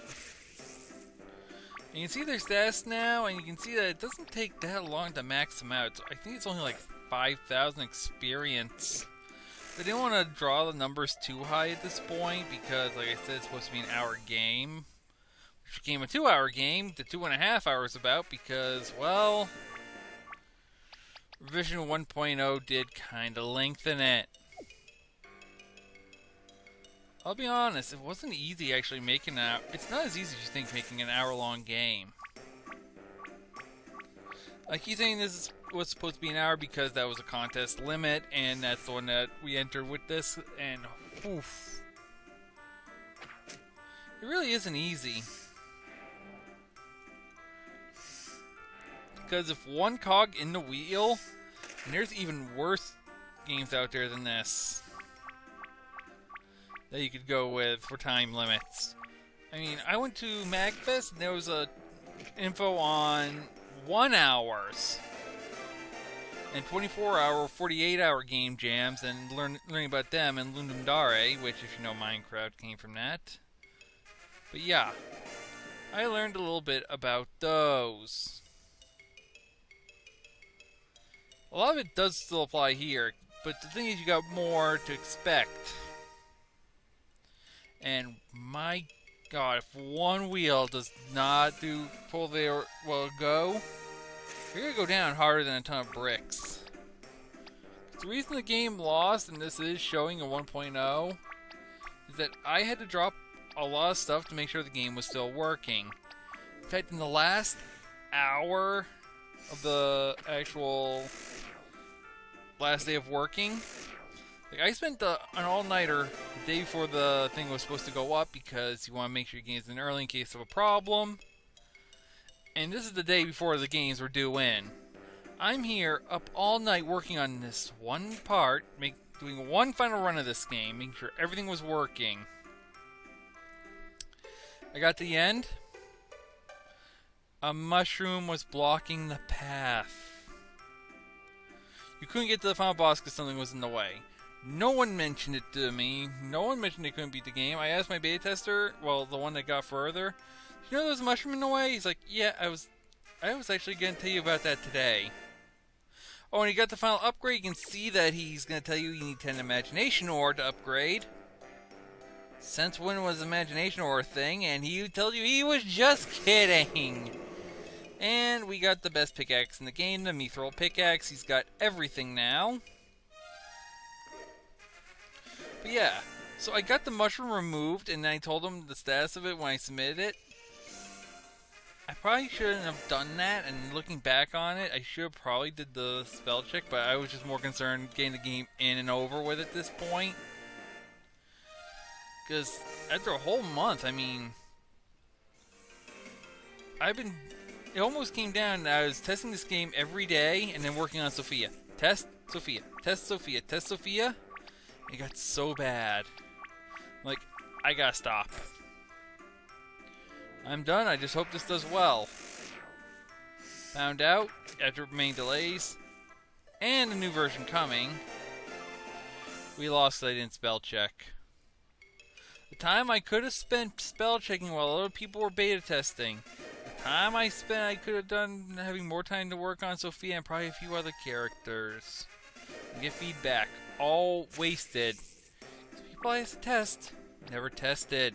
And you can see their stats now, and you can see that it doesn't take that long to max them out. I think it's only like 5,000 experience. They didn't want to draw the numbers too high at this point because, like I said, it's supposed to be an hour game. Which became a 2-hour game to 2.5 hours about because, well, Revision 1.0 did kind of lengthen it. I'll be honest, it wasn't easy actually making out. It's not as easy as you think making an hour-long game. I keep saying this was supposed to be an hour because that was a contest limit, and that's the one that we entered with this, and oof. It really isn't easy. Because if one cog in the wheel, and there's even worse games out there than this that you could go with for time limits. I mean, I went to MagFest and there was a info on 1 hours and 24-hour, 48-hour game jams, and learning about them and Lundum Dare, which, if you know Minecraft, came from that. But yeah, I learned a little bit about those. A lot of it does still apply here, but the thing is, you got more to expect. And my God, if one wheel does not pull there, well, go, you're gonna go down harder than a ton of bricks. The reason the game lost, and this is showing a 1.0, is that I had to drop a lot of stuff to make sure the game was still working. In fact, in the last hour of the actual last day of working, like, I spent an all-nighter the day before the thing was supposed to go up because you want to make sure your game's in early in case of a problem. And this is the day before the games were due in. I'm here up all night working on this one part, doing one final run of this game, making sure everything was working. I got to the end. A mushroom was blocking the path. You couldn't get to the final boss because something was in the way. No one mentioned it to me. No one mentioned they couldn't beat the game. I asked my beta tester, well, the one that got further, you know there was a mushroom in the way? He's like, yeah, I was actually going to tell you about that today. Oh, and he got the final upgrade. You can see that he's going to tell you need 10 imagination ore to upgrade. Since when was imagination ore a thing? And he told you he was just kidding. And we got the best pickaxe in the game, the Mythra pickaxe. He's got everything now. But yeah, so I got the mushroom removed, and I told him the status of it when I submitted it. I probably shouldn't have done that, and looking back on it, I should have probably did the spell check, but I was just more concerned getting the game in and over with at this point. Because after a whole month, I mean, it almost came down that I was testing this game every day, and then working on Sophia. Test, Sophia. Test, Sophia. Test, Sophia. It got so bad. Like, I gotta stop. I'm done. I just hope this does well. Found out, after many delays, and a new version coming, we lost that I didn't spell check. The time I could have spent spell checking while other people were beta testing. The time I spent, I could have done having more time to work on Sophia and probably a few other characters. And get feedback. All wasted. People I have to test. Never tested.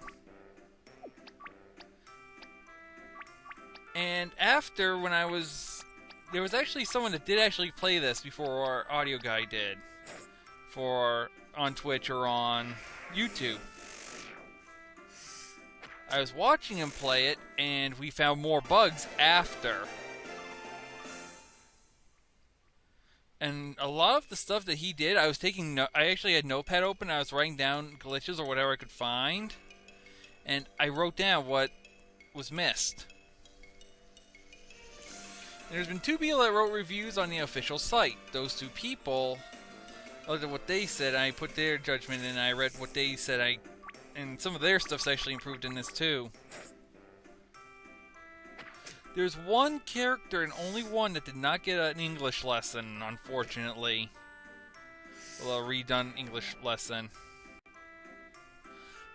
And after, when there was actually someone that did actually play this before our audio guy did. On Twitch or on YouTube. I was watching him play it, and we found more bugs after. And a lot of the stuff that he did, I actually had Notepad open, I was writing down glitches or whatever I could find. And I wrote down what was missed. And there's been 2 people that wrote reviews on the official site. Those 2 people, I looked at what they said, and I put their judgment in, and I read what they said, and some of their stuff's actually improved in this too. There's one character, and only one, that did not get an English lesson, unfortunately. Well, a redone English lesson.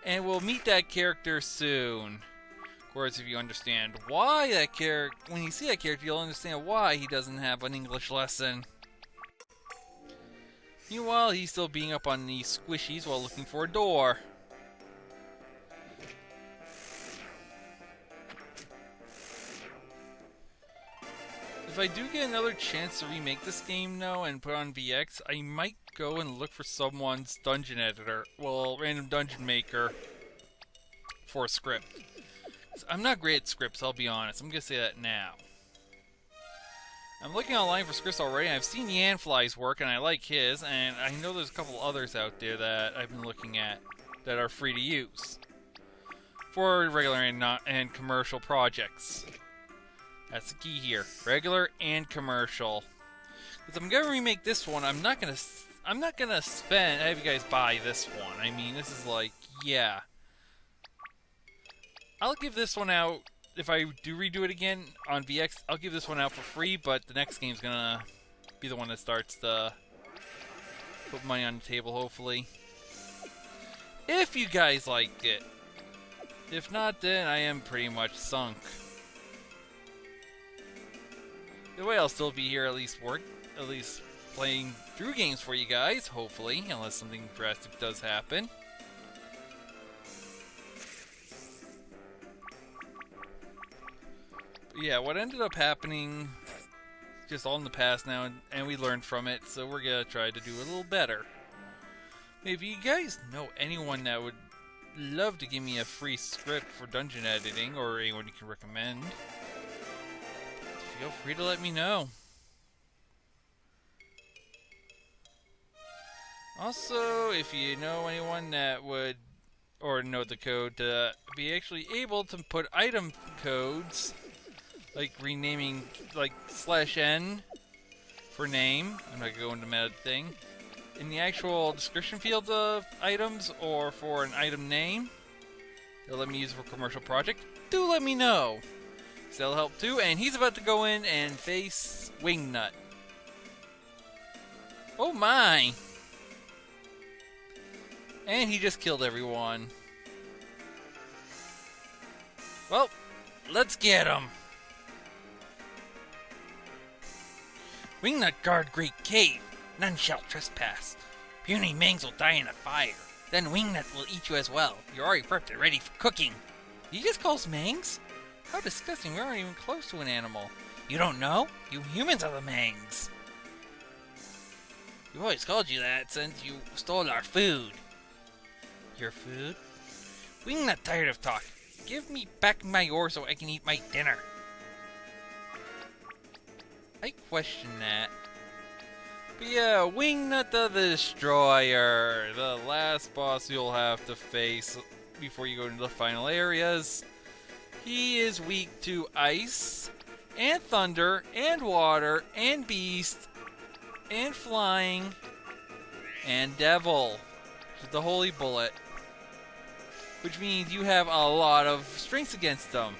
And we'll meet that character soon. Of course, if you understand why that character, when you see that character, you'll understand why he doesn't have an English lesson. Meanwhile, he's still being up on these squishies while looking for a door. If I do get another chance to remake this game, though, and put on VX, I might go and look for someone's dungeon editor, well, random dungeon maker, for a script. I'm not great at scripts, I'll be honest. I'm gonna say that now. I'm looking online for scripts already, and I've seen Yanfly's work, and I like his, and I know there's a couple others out there that I've been looking at that are free to use for regular and commercial projects. That's the key here. Regular and commercial. Because I'm gonna remake this one, I'm not gonna spend. Have you guys buy this one? I mean, this is like, yeah. I'll give this one out if I do redo it again on VX. I'll give this one out for free, but the next game's gonna be the one that starts to put money on the table, hopefully. If you guys liked it. If not, then I am pretty much sunk. The way I'll still be here, at least playing through games for you guys, hopefully, unless something drastic does happen. But yeah, what ended up happening, just all in the past now, and we learned from it, so we're gonna try to do a little better. If you guys know anyone that would love to give me a free script for dungeon editing, or anyone you can recommend, feel free to let me know. Also, if you know anyone that would, or know the code to be actually able to put item codes, like renaming, like /n for name, I'm not going to go into meta thing, in the actual description field of items, or for an item name, they'll let me use it for a commercial project, do let me know. So that'll help too, and he's about to go in and face Wingnut. Oh my! And he just killed everyone. Well, let's get him! Wingnut guard great cave. None shall trespass. Puny Mangs will die in a fire. Then Wingnut will eat you as well. You're already prepped and ready for cooking. You just call us Mangs? How disgusting, we aren't even close to an animal. You don't know? You humans are the Mangs. We've always called you that since you stole our food. Your food? Wingnut tired of talk. Give me back my ore so I can eat my dinner. I question that. But yeah, Wingnut the Destroyer. The last boss you'll have to face before you go into the final areas. He is weak to ice, and thunder, and water, and beast, and flying, and devil. The holy bullet. Which means you have a lot of strengths against them.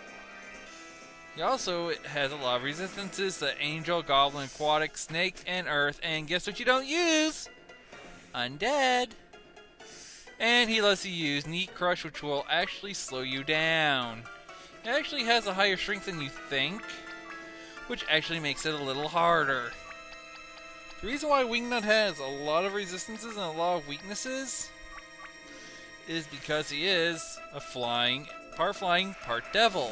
He also has a lot of resistances to angel, goblin, aquatic, snake, and earth. And guess what you don't use? Undead. And he lets you use Neat Crush, which will actually slow you down. It actually has a higher strength than you think, which actually makes it a little harder. The reason why Wingnut has a lot of resistances and a lot of weaknesses is because he is a part flying, part devil.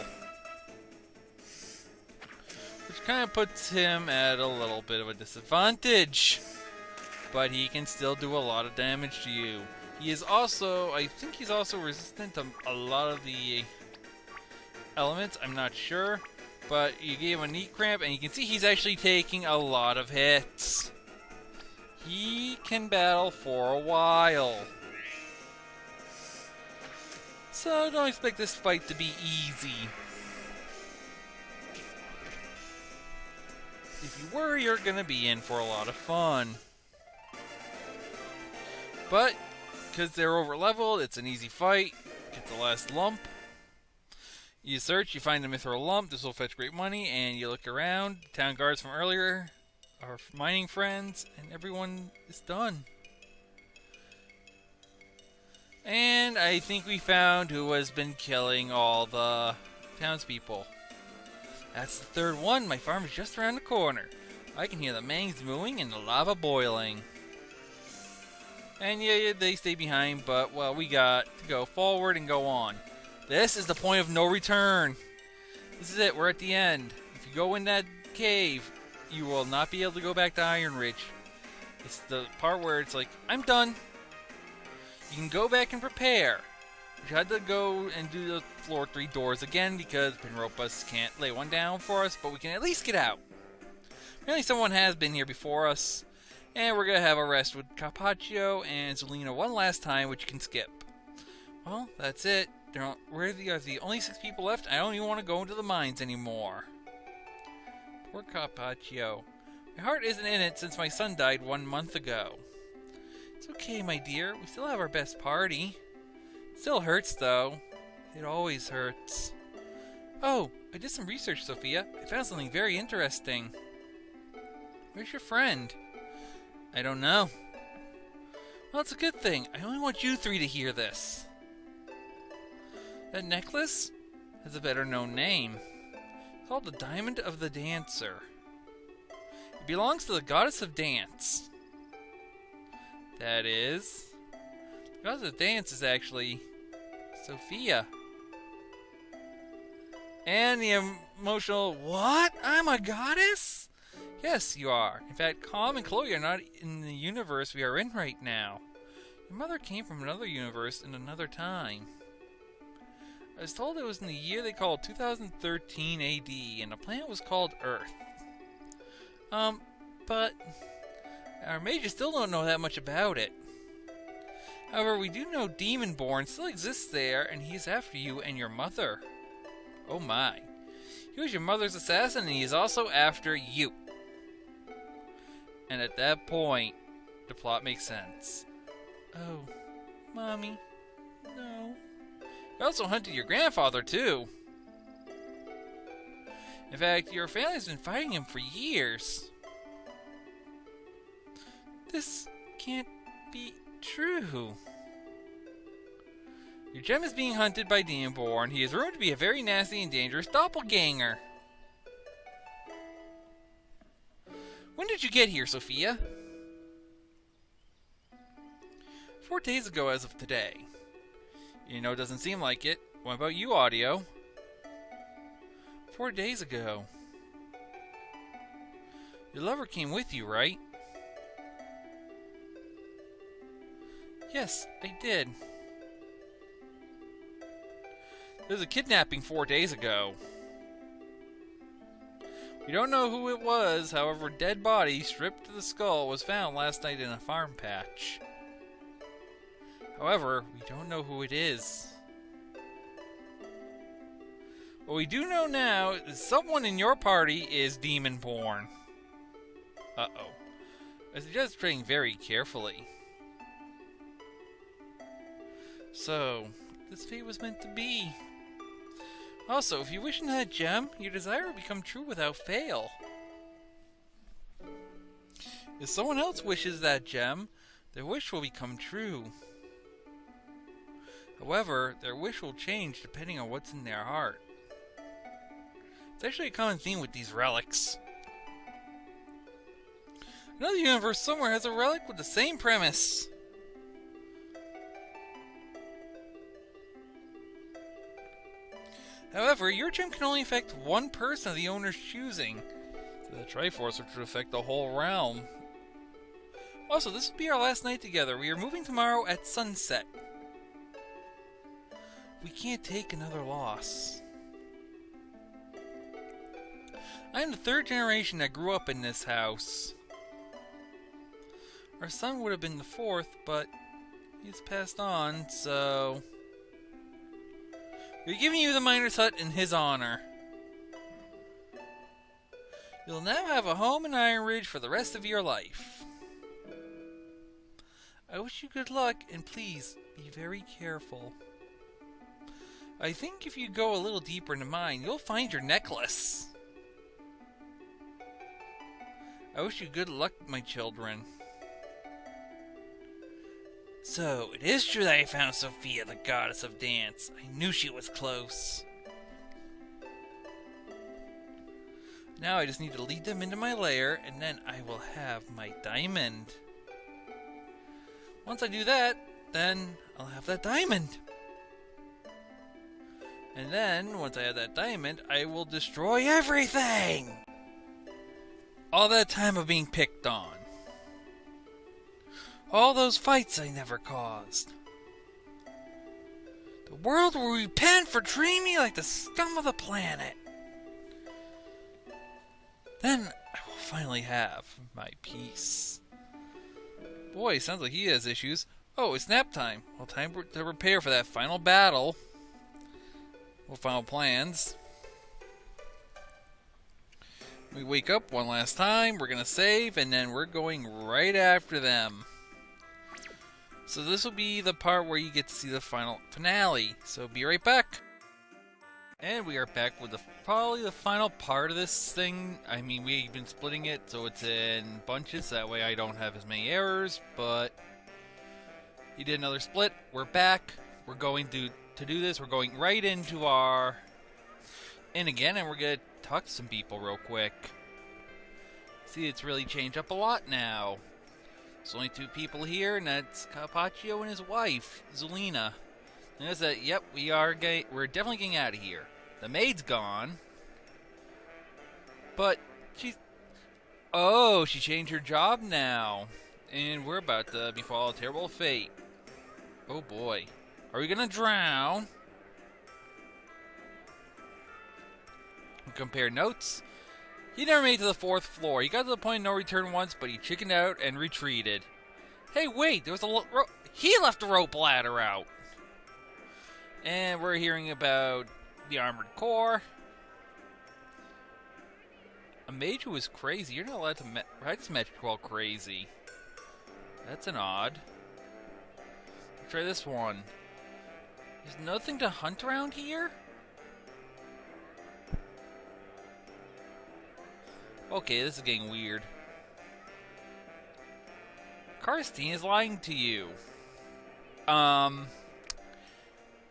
Which kind of puts him at a little bit of a disadvantage. But he can still do a lot of damage to you. He is also, I think he's also resistant to a lot of the elements, I'm not sure. But you gave him a Neat Cramp, and you can see he's actually taking a lot of hits. He can battle for a while. So don't expect this fight to be easy. If you were, you're going to be in for a lot of fun. But, because they're over leveled, it's an easy fight. Get the last lump. You search, you find the Mythra lump, this will fetch great money, and you look around. Town guards from earlier, our mining friends, and everyone is done. And I think we found who has been killing all the townspeople. That's the third one. My farm is just around the corner. I can hear the mangs mooing and the lava boiling. And yeah, they stay behind, but well, we got to go forward and go on. This is the point of no return. This is it. We're at the end. If you go in that cave, you will not be able to go back to Iron Ridge. It's the part where it's like, I'm done. You can go back and prepare. We had to go and do the floor 3 doors again because Pinropus can't lay one down for us, but we can at least get out. Apparently someone has been here before us, and we're going to have a rest with Carpaccio and Zelina one last time, which you can skip. Well, that's it. We're the only 6 people left. I don't even want to go into the mines anymore. Poor Carpaccio. My heart isn't in it since my son died 1 month ago. It's okay, my dear. We still have our best party. It still hurts, though. It always hurts. Oh, I did some research, Sophia. I found something very interesting. Where's your friend? I don't know. Well, it's a good thing. I only want you three to hear this. That necklace has a better-known name. It's called the Diamond of the Dancer. It belongs to the goddess of dance. That is... the goddess of dance is actually Sophia. And the emotional, what? I'm a goddess? Yes, you are. In fact, Calm and Chloe are not in the universe we are in right now. Your mother came from another universe in another time. I was told it was in the year they called 2013 AD, and the planet was called Earth. But our mages still don't know that much about it. However, we do know Demonborn still exists there, and he's after you and your mother. Oh my. He was your mother's assassin, and he is also after you. And at that point, the plot makes sense. Oh, Mommy, no. He also hunted your grandfather, too. In fact, your family's been fighting him for years. This can't be true. Your gem is being hunted by Demonborn. He is rumored to be a very nasty and dangerous doppelganger. When did you get here, Sophia? 4 days ago as of today. You know, it doesn't seem like it. What about you, Audio? 4 days ago. Your lover came with you, right? Yes, I did. There was a kidnapping 4 days ago. We don't know who it was, however, a dead body stripped to the skull was found last night in a farm patch. However, we don't know who it is. What we do know now is someone in your party is Demonborn. Uh-oh. I suggest treading very carefully. So, this fate was meant to be. Also, if you wish in that gem, your desire will become true without fail. If someone else wishes that gem, their wish will become true. However, their wish will change depending on what's in their heart. It's actually a common theme with these relics. Another universe somewhere has a relic with the same premise. However, your gem can only affect one person of the owner's choosing. The Triforce, which would affect the whole realm. Also, this will be our last night together. We are moving tomorrow at sunset. We can't take another loss. I am the 3rd generation that grew up in this house. Our son would have been the 4th, but he's passed on, so... we're giving you the miner's hut in his honor. You'll now have a home in Iron Ridge for the rest of your life. I wish you good luck, and please, be very careful. I think if you go a little deeper into mine, you'll find your necklace. I wish you good luck, my children. So, it is true that I found Sophia, the goddess of dance. I knew she was close. Now I just need to lead them into my lair, and then I will have my diamond. Once I do that, then I'll have that diamond. And then, once I have that diamond, I will destroy everything! All that time of being picked on. All those fights I never caused. The world will repent for treating me like the scum of the planet. Then I will finally have my peace. Boy, sounds like he has issues. Oh, it's nap time. Well, time to prepare for that final battle. Well, final plans. We wake up one last time, we're gonna save, and then we're going right after them. So this will be the part where you get to see the final finale. So be right back. And we are back with probably the final part of this thing. I mean, we've been splitting it so it's in bunches. That way I don't have as many errors. But he did another split. We're back. We're going to do this. We're going right into our in again, and we're going to talk to some people real quick. See, it's really changed up a lot now. There's only 2 people here, and that's Carpaccio and his wife, Zelina. Notice that, yep, we're definitely getting out of here. The maid's gone. But she changed her job now. And we're about to befall a terrible fate. Oh boy. Are we gonna drown? Compare notes. He never made it to the 4th floor. He got to the point of no return once, but he chickened out and retreated. Hey, wait, there was a he left a rope ladder out. And we're hearing about the Armored Corps. A mage who was crazy. You're not allowed to ride this magic while crazy. That's an odd. Let's try this one. There's nothing to hunt around here? Okay, this is getting weird. Karstein is lying to you.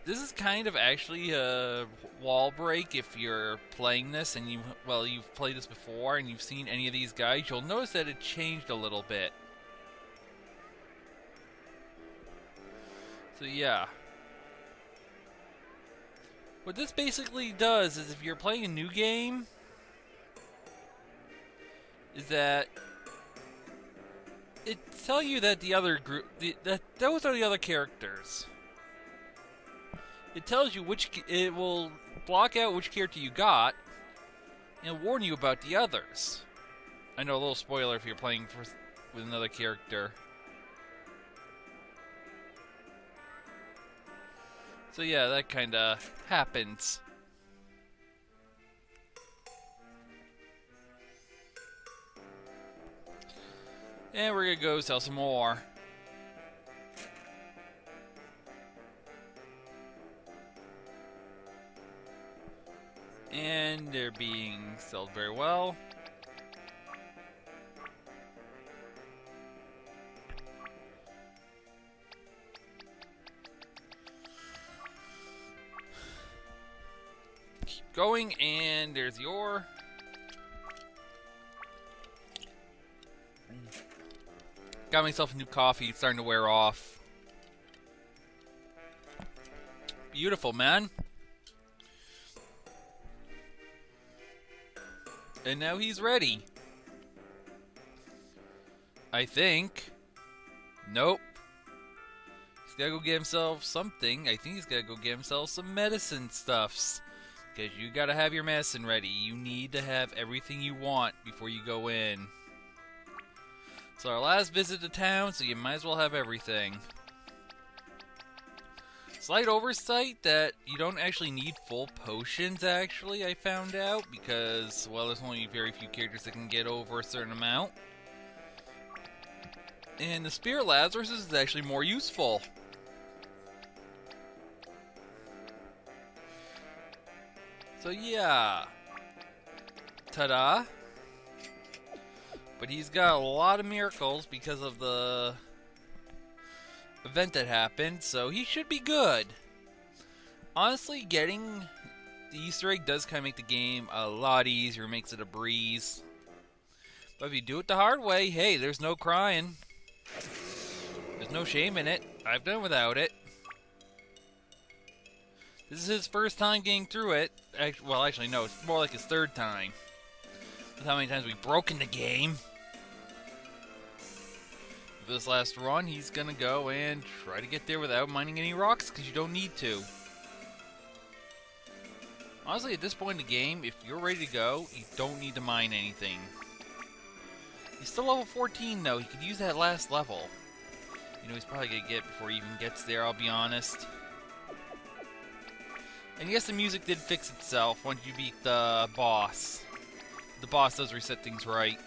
This is kind of actually a wall break if you're playing this and you've played this before and you've seen any of these guys. You'll notice that it changed a little bit. So yeah. What this basically does is if you're playing a new game, is that it tells you that the other group, those are the other characters. It tells you it will block out which character you got, and warn you about the others. I know, a little spoiler if you're playing with another character. So yeah, that kinda happens. And we're gonna go sell some more. And they're being sold very well. Keep going, and there's the ore. Got myself a new coffee. It's starting to wear off. Beautiful, man. And now he's ready. I think. Nope. He's gotta go get himself something. I think he's gotta go get himself some medicine stuffs. Because you gotta have your medicine ready. You need to have everything you want before you go in. It's our last visit to town, so you might as well have everything. Slight oversight that you don't actually need full potions, actually, I found out, because, well, there's only very few characters that can get over a certain amount. And the Spirit Lazarus is actually more useful. So yeah. Ta-da. But he's got a lot of miracles because of the event that happened, so he should be good. Honestly, getting the Easter egg does kind of make the game a lot easier, makes it a breeze. But if you do it the hard way, hey, there's no crying. There's no shame in it. I've done without it. This is his first time getting through it. Well, actually, no, it's more like his 3rd time. That's how many times we've broken the game. For this last run, he's gonna go and try to get there without mining any rocks, because you don't need to. Honestly, at this point in the game, if you're ready to go, you don't need to mine anything. He's still level 14, though. He could use that last level. You know, he's probably gonna get before he even gets there, I'll be honest. And yes, the music did fix itself once you beat the boss. the boss does reset things right.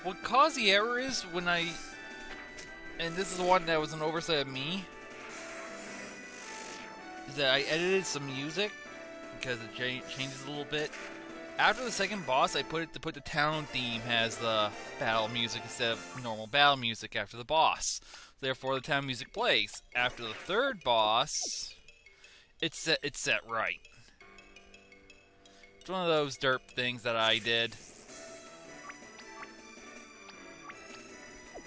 What caused the error is when and this is the one that was an oversight of me, is that I edited some music because it changes a little bit. After the second boss, I put the town theme as the battle music instead of normal battle music after the boss. Therefore, the town music plays. After the third boss, it's set right. It's one of those derp things that I did.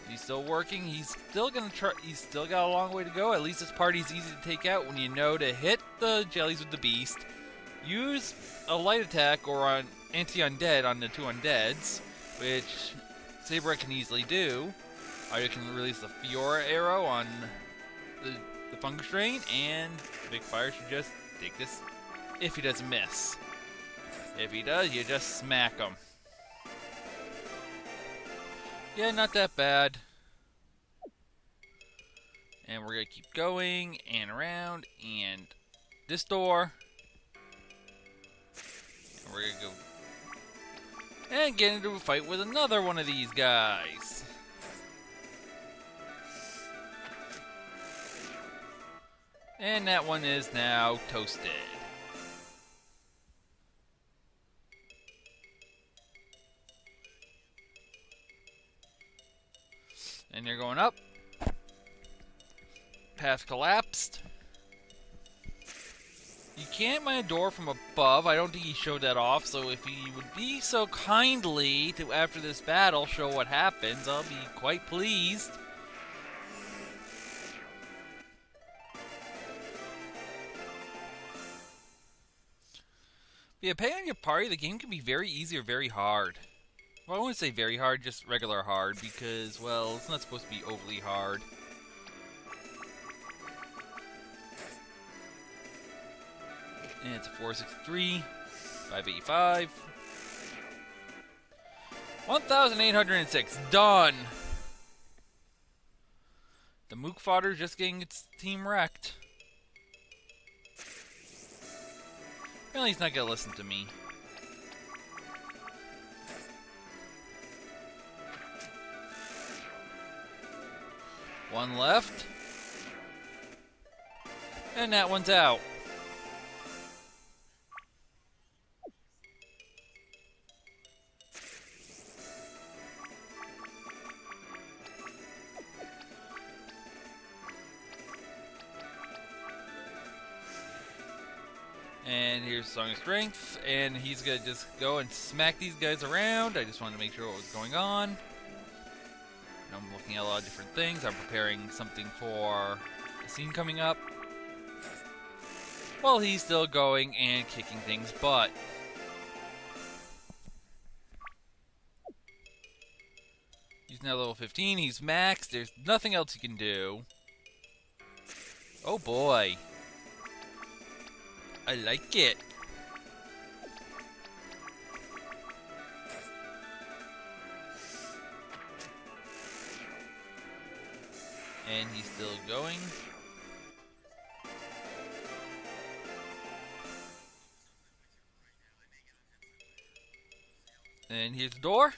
He's still working. He's still gonna try. He's still got a long way to go. At least this party's easy to take out when you know to hit the jellies with the beast. Use a light attack or an anti-undead on the two undeads, which Saber can easily do. Or you can release the Fiora arrow on the fungus drain, and Big Fire should just take this if he doesn't miss. If he does, you just smack him. Yeah, not that bad. And we're gonna keep going and around, and this door. And we're gonna go and get into a fight with another one of these guys. And that one is now toasted. And you're going up. Path collapsed. You can't mine a door from above. I don't think he showed that off. So if he would be so kindly to, after this battle, show what happens, I'll be quite pleased. But yeah, depending on your party, the game can be very easy or very hard. Well, I wouldn't say very hard, just regular hard, because, well, it's not supposed to be overly hard. And it's a 463, 585, 1,806. Done! The Mook fodder is just getting its team wrecked. Apparently he's not gonna listen to me. One left. And that one's out. And here's Song of Strength, and he's gonna just go and smack these guys around. I just wanted to make sure what was going on. I'm looking at a lot of different things. I'm preparing something for a scene coming up. Well, he's still going and kicking things butt. He's now level 15. He's maxed. There's nothing else he can do. Oh boy. I like it. And he's still going. And here's the door.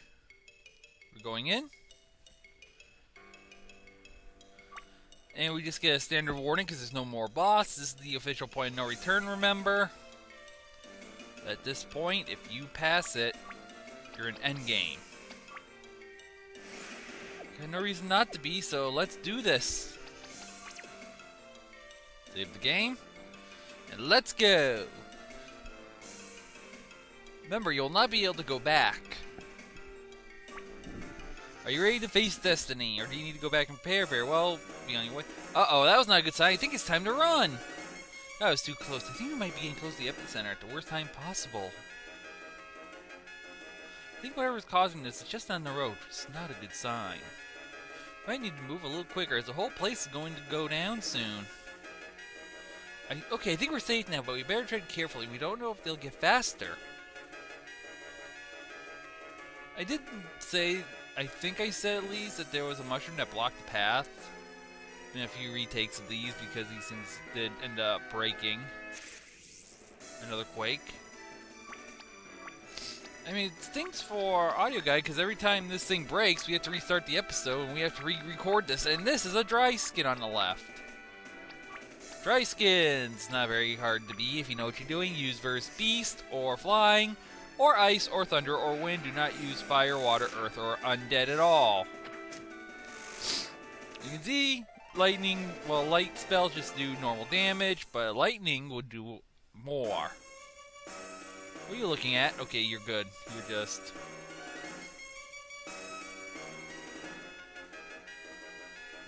We're going in. And we just get a standard warning because there's no more boss. This is the official point of no return, remember. At this point, if you pass it, you're in endgame. Got no reason not to be, so let's do this. Save the game. And let's go. Remember, you'll not be able to go back. Are you ready to face destiny, or do you need to go back and prepare? Very well, be on your way. Uh-oh, that was not a good sign. I think it's time to run. That was too close. I think we might be getting close to the epicenter at the worst time possible. I think whatever's causing this is just on the road. It's not a good sign. Might need to move a little quicker, as the whole place is going to go down soon. Okay, I think we're safe now, but we better tread carefully. We don't know if they'll get faster. I did say, I think I said at least, that there was a mushroom that blocked the path. And a few retakes of these, because these things did end up breaking. Another quake. I mean, it stinks for audio guy because every time this thing breaks, we have to restart the episode and we have to re-record this. And this is a dry skin on the left. Dry skin's not very hard to be if you know what you're doing. Use verse beast or flying or ice or thunder or wind. Do not use fire, water, earth, or undead at all. You can see lightning, well, light spells just do normal damage, but lightning would do more. What are you looking at? Okay, you're good. You're just...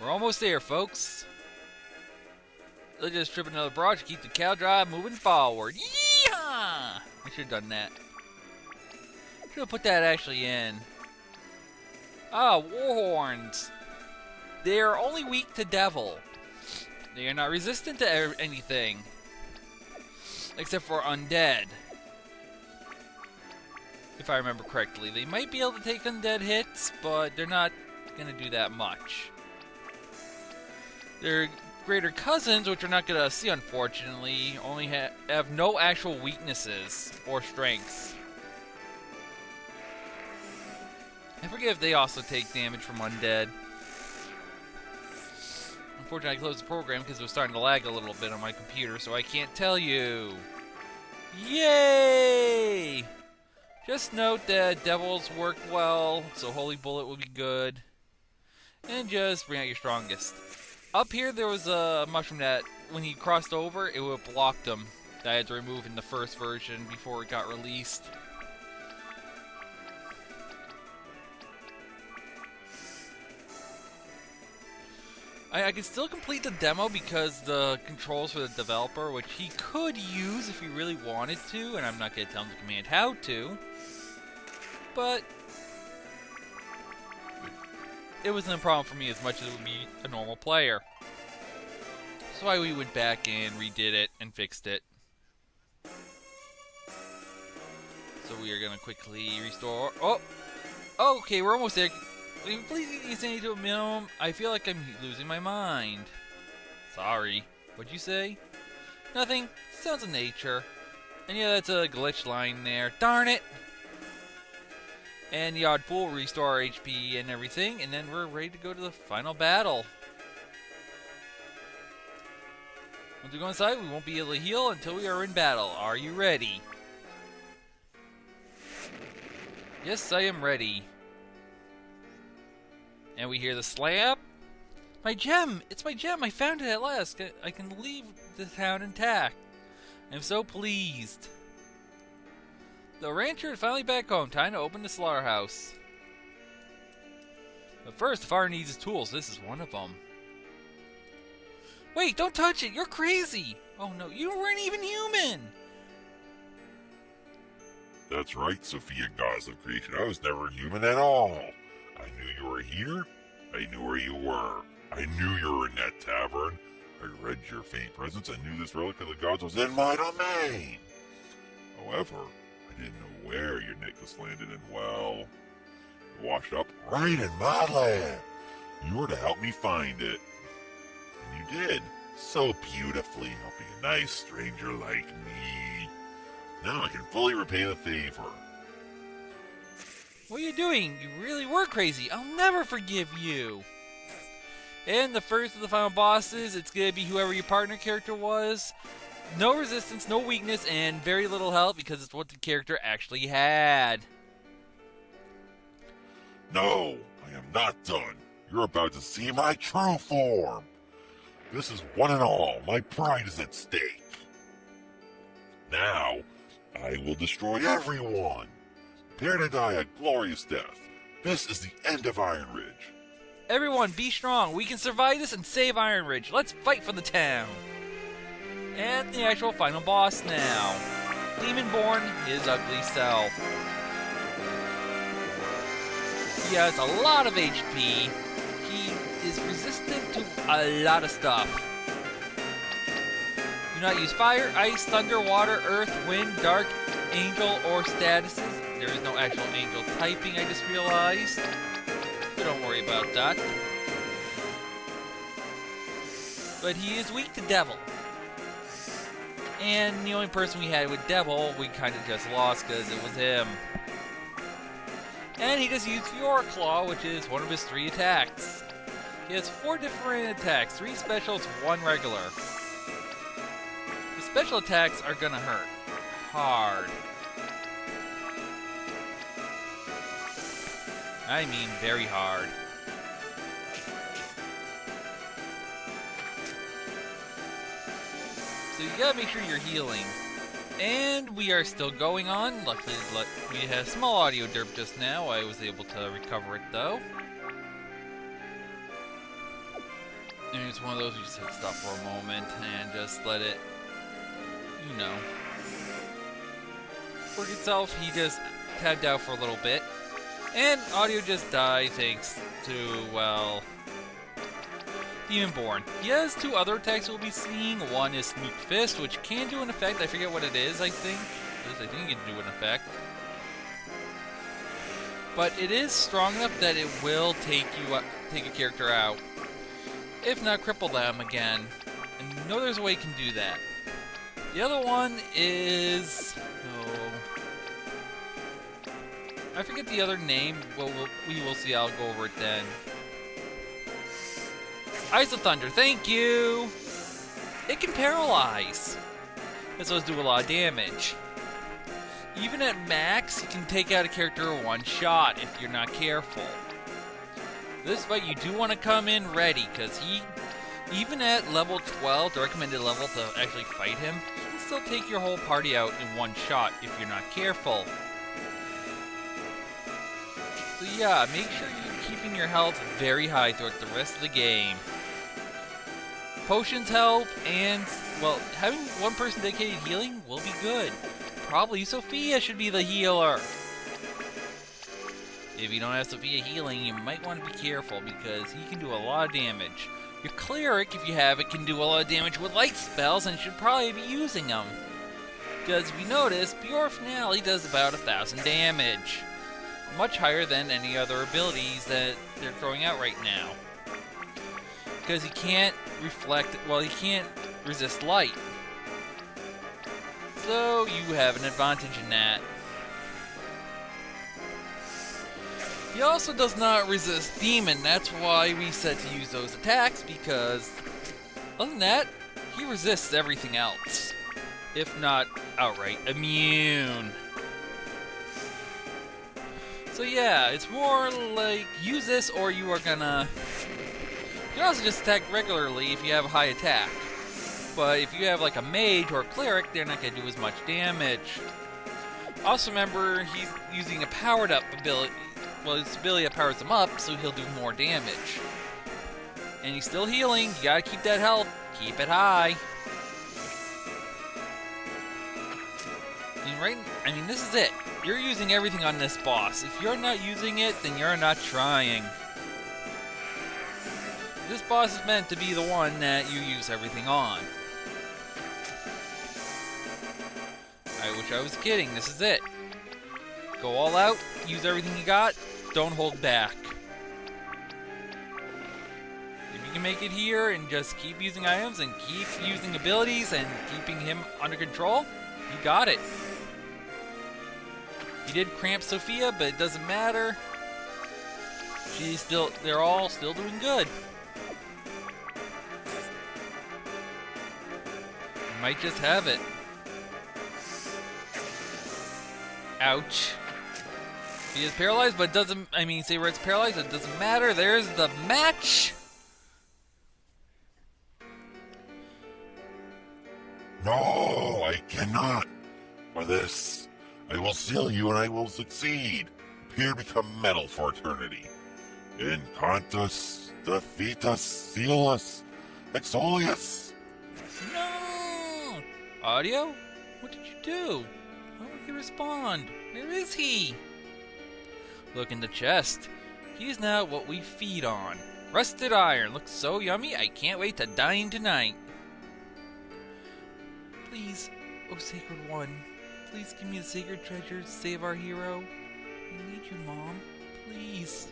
We're almost there, folks. Let's just strip another brush to keep the cow drive moving forward. Yeehaw! I should have done that. Should have put that actually in. Ah, warhorns. They are only weak to devil. They are not resistant to anything. Except for undead. If I remember correctly. They might be able to take undead hits, but they're not going to do that much. Their greater cousins, which we're not going to see unfortunately, only have no actual weaknesses or strengths. I forget if they also take damage from undead. Unfortunately, I closed the program because it was starting to lag a little bit on my computer, so I can't tell you. Yay! Just note that devils work well, so Holy Bullet will be good. And just bring out your strongest. Up here, there was a mushroom that, when he crossed over, it would have blocked him. That I had to remove in the first version before it got released. I can still complete the demo because the controls for the developer, which he could use if he really wanted to, and I'm not going to tell him to command how to, but it wasn't a problem for me as much as it would be a normal player. That's why we went back and redid it and fixed it. So we are going to quickly restore... Oh! Okay, we're almost there. Please ease into a minimum. I feel like I'm losing my mind. Sorry. What'd you say? Nothing. Sounds of nature. And yeah, that's a glitch line there. Darn it! And the odd pool will restore our HP and everything, and then we're ready to go to the final battle. Once we go inside, we won't be able to heal until we are in battle. Are you ready? Yes, I am ready. And we hear the slap. My gem! It's my gem! I found it at last! I can leave the town intact. I'm so pleased. The rancher is finally back home. Time to open the slaughterhouse. But first, the farmer needs his tools. This is one of them. Wait, don't touch it! You're crazy! Oh no, you weren't even human! That's right, Sophia, goddess of creation. I was never human at all. I knew you were here. I knew where you were. I knew you were in that tavern. I read your faint presence. I knew this relic of the gods was in my domain. However, I didn't know where your necklace landed, and well, it washed up right in my land. You were to help me find it. And you did. So beautifully, helping a nice stranger like me. Now I can fully repay the favor. What are you doing? You really were crazy. I'll never forgive you. And the first of the final bosses, it's going to be whoever your partner character was. No resistance, no weakness, and very little health because it's what the character actually had. No, I am not done. You're about to see my true form. This is one and all. My pride is at stake. Now, I will destroy everyone. Prepare to die a glorious death. This is the end of Iron Ridge. Everyone, be strong. We can survive this and save Iron Ridge. Let's fight for the town. And the actual final boss now. Demonborn, his ugly self. He has a lot of HP. He is resistant to a lot of stuff. Do not use fire, ice, thunder, water, earth, wind, dark, angel, or statuses. There is no actual angel typing, I just realized. So don't worry about that. But he is weak to devil. And the only person we had with devil, we kind of just lost because it was him. And he just used Fiora Claw, which is one of his 3 attacks. He has 4 different attacks, 3 specials, 1 regular. The special attacks are gonna hurt. Hard. I mean very hard. So you gotta make sure you're healing. And we are still going on. Luckily, we had a small audio derp just now. I was able to recover it though. And it's one of those you just hit stop for a moment and just let it, you know, work itself. He just tapped out for a little bit. And audio just died thanks to, well, Demonborn. He has 2 other attacks we'll be seeing. One is Snoop Fist, which can do an effect. I forget what it is, I think. I think it can do an effect. But it is strong enough that it will take a character out. If not, cripple them again. And you know there's a way you can do that. The other one is... I forget the other name. Well, we will see. I'll go over it then. Ice of Thunder, thank you! It can paralyze. This does do a lot of damage. Even at max, you can take out a character in 1 shot if you're not careful. This fight, you do want to come in ready, because he, even at level 12, the recommended level to actually fight him, he can still take your whole party out in 1 shot if you're not careful. So yeah, make sure you're keeping your health very high throughout the rest of the game. Potions help, and, well, having 1 person dedicated healing will be good. Probably Sophia should be the healer. If you don't have Sophia healing, you might want to be careful, because he can do a lot of damage. Your cleric, if you have it, can do a lot of damage with light spells, and should probably be using them. Because if you notice, Pure Finale does about 1,000 damage. Much higher than any other abilities that they're throwing out right now. Because he can't reflect, well, he can't resist light. So you have an advantage in that. He also does not resist Demon. That's why we said to use those attacks, because other than that, he resists everything else. If not outright immune. So yeah, it's more like use this or you are gonna... You can also just attack regularly if you have a high attack. But if you have like a mage or a cleric, they're not gonna do as much damage. Also remember, he's using a powered up ability. Well, his ability that powers him up, so he'll do more damage. And he's still healing. You gotta keep that health. Keep it high. I mean, this is it. You're using everything on this boss. If you're not using it, then you're not trying. This boss is meant to be the one that you use everything on. I wish I was kidding. This is it. Go all out. Use everything you got. Don't hold back. If you can make it here and just keep using items and keep using abilities and keeping him under control, you got it. He did cramp Sophia, but it doesn't matter. They're all still doing good. You might just have it. Ouch. He is paralyzed, but it doesn't, say where it's paralyzed, it doesn't matter. There's the match. No, I cannot. For this, I will seal you and I will succeed. Appear to become metal for eternity. Incantus, defeatus, sealus, exolius. No! Audio? What did you do? Why won't he respond? Where is he? Look in the chest. He's now what we feed on. Rusted iron. Looks so yummy, I can't wait to dine tonight. Please, oh sacred one. Please give me the sacred treasure to save our hero. I need you, Mom. Please.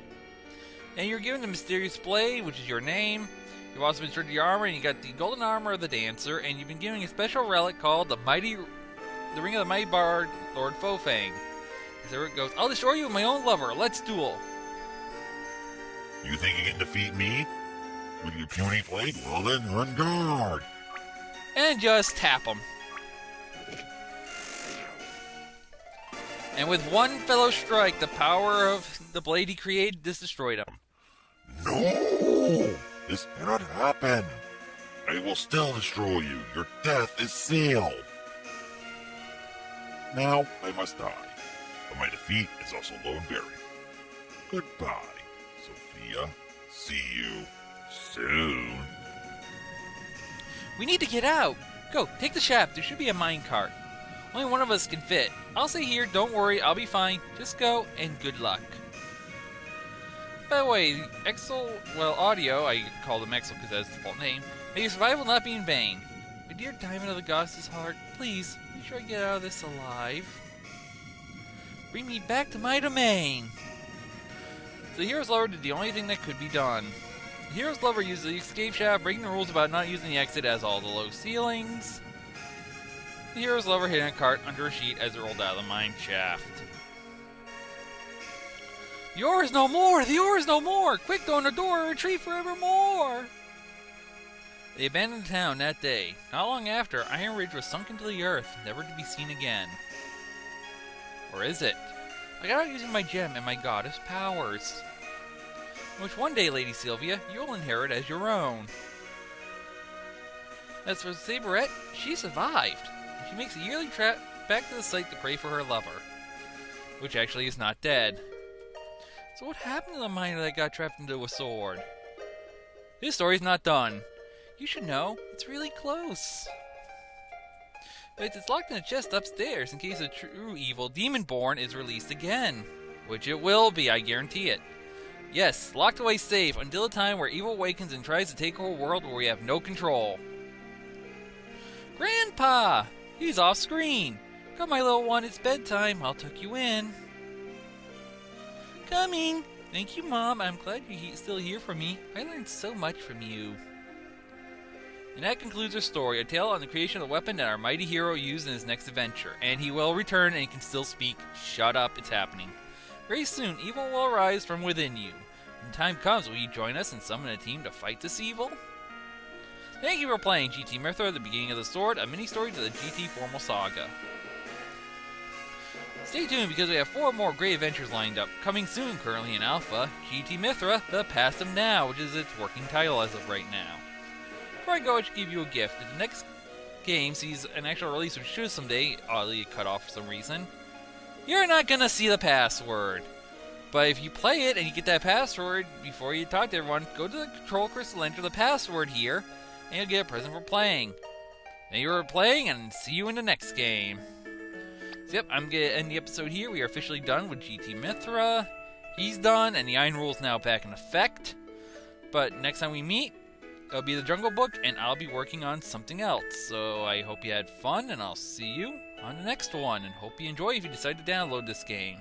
And you're given the mysterious blade, which is your name. You've also been stripped of your armor, and you got the golden armor of the dancer, and you've been given a special relic called the Ring of the Mighty Bard, Lord Fofang. There it goes. I'll destroy you with my own lever. Let's duel. You think you can defeat me? With your puny blade? Well then, on guard. And just tap him. And with one fellow strike, the power of the blade he created just destroyed him. No! This cannot happen. I will still destroy you. Your death is sealed. Now I must die. But my defeat is also low and buried. Goodbye, Sophia. See you soon. We need to get out. Go, take the shaft. There should be a minecart. Only one of us can fit. I'll stay here. Don't worry. I'll be fine. Just go, and good luck. By the way, Audio, I call them Exel because that's the default name, may your survival not be in vain. My dear Diamond of the Goddess's heart, please, make sure I get out of this alive. Bring me back to my domain. So the hero's lever did the only thing that could be done. The hero's lever used the escape shaft, breaking the rules about not using the exit as all the low ceilings. The hero's lever hit a cart under a sheet as it rolled out of the mine shaft. The ore is no more! The ore is no more! Quick, go in the door and retreat forevermore! They abandoned the town that day. Not long after, Iron Ridge was sunk into the earth, never to be seen again. Or is it? I got out using my gem and my goddess powers, which one day, Lady Sylvia, you'll inherit as your own. As for Saberette, she survived. She makes a yearly trip back to the site to pray for her lover, which actually is not dead. So what happened to the miner that got trapped into a sword? This story's not done. You should know, it's really close. But it's locked in a chest upstairs in case a true evil Demonborn is released again. Which it will be, I guarantee it. Yes, locked away safe until the time where evil awakens and tries to take over a world where we have no control. Grandpa! He's off screen. Come, my little one, it's bedtime. I'll tuck you in. Coming. Thank you, Mom. I'm glad you're still here for me. I learned so much from you. And that concludes our story, a tale on the creation of the weapon that our mighty hero used in his next adventure. And he will return and he can still speak. Shut up, it's happening. Very soon, evil will arise from within you. When time comes, will you join us and summon a team to fight this evil? Thank you for playing GT Mythra, The Beginning of the Sword, a mini-story to the GT Formal Saga. Stay tuned because we have 4 more great adventures lined up. Coming soon, currently in Alpha, GT Mythra, The Past of Now, which is its working title as of right now. Before I go, I should give you a gift. If the next game sees an actual release, which should someday oddly cut off for some reason, you're not going to see the password. But if you play it and you get that password before you talk to everyone, go to the control crystal, enter the password here, and you'll get a present for playing. Thank you for playing, and see you in the next game. So yep, I'm going to end the episode here. We are officially done with GT Mythra. He's done, and the Iron Rule is now back in effect. But next time we meet, it'll be the Jungle Book, and I'll be working on something else. So I hope you had fun, and I'll see you on the next one. And hope you enjoy if you decide to download this game.